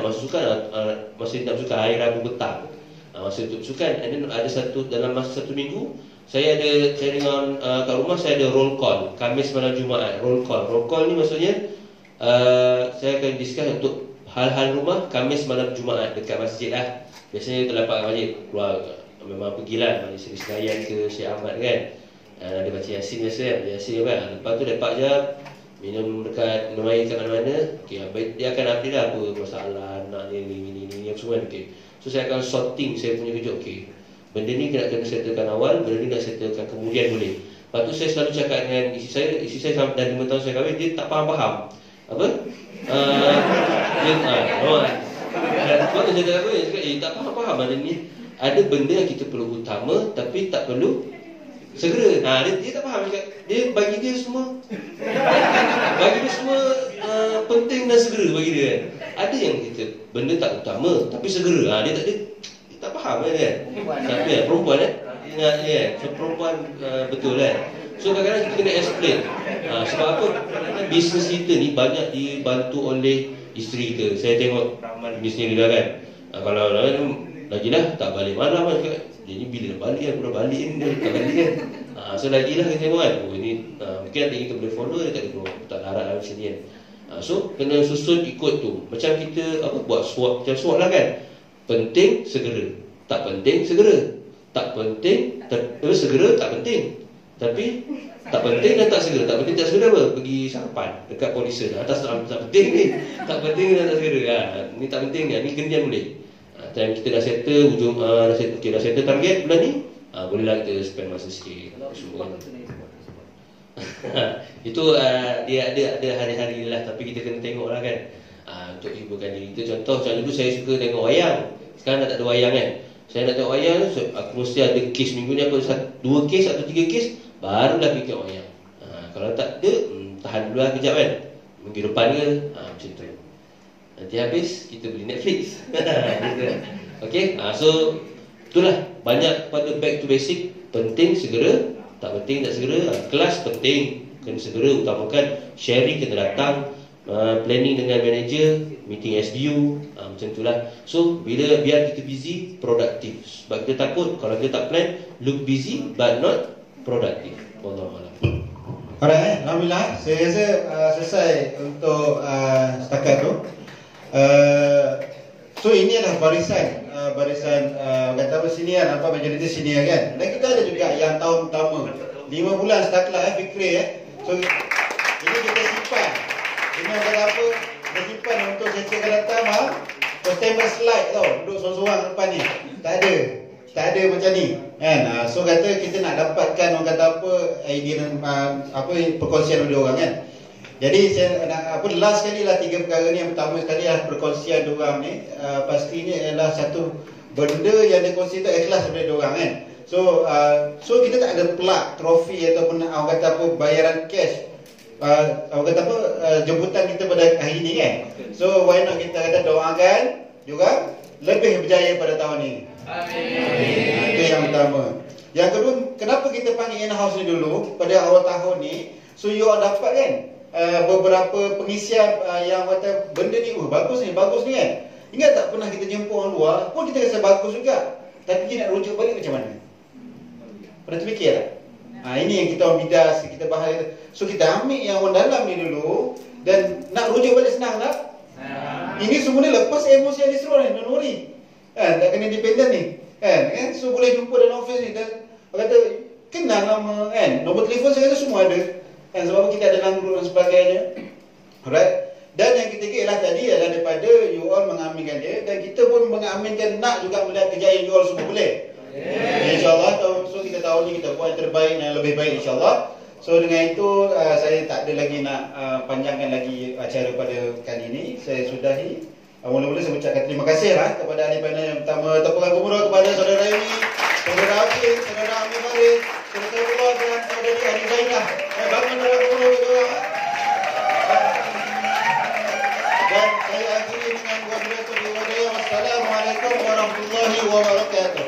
masa nak sukan hari Rabu petang. Masa untuk sukan. And then ada dalam masa 1 minggu saya dengan kat rumah saya ada roll call Khamis malam Jumaat. Roll call ni maksudnya saya akan discuss untuk hal-hal rumah Khamis malam Jumaat dekat masjid lah. Biasanya terdapat kat masjid, keluar memang pergilah Majlis Seri Senayan ke Syekh Ahmad kan. Ada baca Yasin biasa kan, Yasin kan. Lepas tu dapat jam minum air kat mana-mana. Okay, dia akan update lah apa masalah anak ni apa semua kan. Okay. So saya akan sorting saya punya kerja. Okay, benda ni kena settlekan awal, benda ni nak settlekan kemudian boleh. Lepas tu saya selalu cakap dengan isteri saya dah 5 tahun saya kahwin, dia tak faham-faham apa dia sebab tu saya cakap tak faham-faham benda ni. Ada benda yang kita perlu utama tapi tak perlu segera. Dia tak faham. Dia bagi dia semua penting dan segera bagi dia kan. Ada yang kita benda tak utama tapi segera. Dia tak faham kan. Tapi perempuan ingat kan. So perempuan betul kan. So kadang-kadang kita kena explain. Sebab apa? Kadang-kadang bisnes kita ni banyak dibantu oleh isteri kita. Saya tengok Rahman ni sendiri lah kan. Kalau lagilah tak balik malam kan. Dia ni bila dah balik, aku dah balik ni, dia tak balik kan. So lagilah kita tengok kan. Ini mungkin ada kita boleh follow, dia tak ada tak larat lah macam ni kan. So kena susun ikut tu. Macam kita buat SWOT, macam SWOT lah kan. Penting segera, tak penting segera, tak penting segera, tak penting. Tapi tak penting dan tak segera. Tak penting tak segera apa? Pergi sarapan dekat polisi lah. Atas tak penting ni. Tak penting dan tak segera. Ni tak penting kan. Ni kendian boleh. Time kita dah settle hujung dah settle target bulan ni, bolehlah kita spend masa sikit. Itu dia ada hari-hari lah, tapi kita kena tengok lah kan. Untuk hiburkan diri itu contoh, macam dulu saya suka tengok wayang. Sekarang dah tak ada wayang kan. Saya nak tengok wayang, so, aku mesti ada kes minggu ni, aku ada 2 kes atau 3 kes, barulah pergi tengok wayang. Kalau tak ada, tahan dulu lah kejap kan. Minggu depan ke, macam tu. Nanti habis, kita beli Netflix. Okay, so itulah, banyak pada back to basic. Penting segera, tak penting tak segera. Kelas penting, kena segera utamakan. Sharing kena datang, planning dengan manager, meeting SDU, macam itulah. So biar kita busy, produktif. Sebab kita takut kalau kita tak plan, look busy but not productive. Wallahualam. Alright, alhamdulillah. Saya rasa selesai untuk setakat tu. So ini adalah barisan kata apa, senior, apa majoriti senior kan. Dan kita ada juga yang tahun pertama 5 bulan setakat Fikri So ini kita simpan. Ini yang kata apa, kita simpan untuk sesi akan datang. First time slide tau, duduk sorang-sorang depan ni. Tak ada macam ni kan. So kata kita nak dapatkan orang kata apa, idea apa perkongsian oleh orang kan. Jadi saya nak last sekali lah 3 perkara ni. Yang pertama sekali adalah perkongsian diorang ni. Pastinya adalah satu benda yang dikongsi tu ikhlas daripada diorang kan. So kita tak ada plug, trofi ataupun orang kata apa, bayaran cash, orang kata apa, jemputan kita pada hari ni kan. So why not kita kata doakan diorang lebih berjaya pada tahun ini. Amin. Itu yang pertama. Yang kedua, kenapa kita panggil in-house ni dulu pada awal tahun ni, so you all dapat kan beberapa pengisian yang kata benda ni bagus ni kan. Ingat tak pernah kita jumpa orang luar pun kita rasa bagus juga, tapi kita nak rujuk balik macam mana? Pernah terfikir tak? Ini yang kita orang bidas, kita bahas. So kita ambil yang orang dalam ni dulu, dan nak rujuk balik senang tak? Ini semua ni lepas emosi yang disuruh ni, don't worry kan, tak kena independen ni kan. So boleh jumpa dalam office ni, dan kata kenal nama kan, nombor telefon saya rasa semua ada kan, sebab kita ada dalam group dan sebagainya. Alright. Dan yang ketiga ialah tadi adalah daripada you all mengaminkan dia, dan kita pun mengaminkan nak juga melihat kejayaan you all semua, boleh? InsyaAllah. So kita tahun ni kita buat yang terbaik dan lebih baik insyaAllah. So dengan itu saya tak ada lagi nak panjangkan lagi acara pada kali ini. Saya sudahi. Mula-mula saya ucapkan terima kasih kepada ahli panel yang pertama. Tepukan gemuruh kepada saudara Raimi, saudara Hafiz, saudara Amir Farid, saudara Saifullah dan saudari Adi Zainah. Bangun dalam gemuruh kita. Dan saya akhiri dengan dua beliau. Wassalamualaikum warahmatullahi wabarakatuh.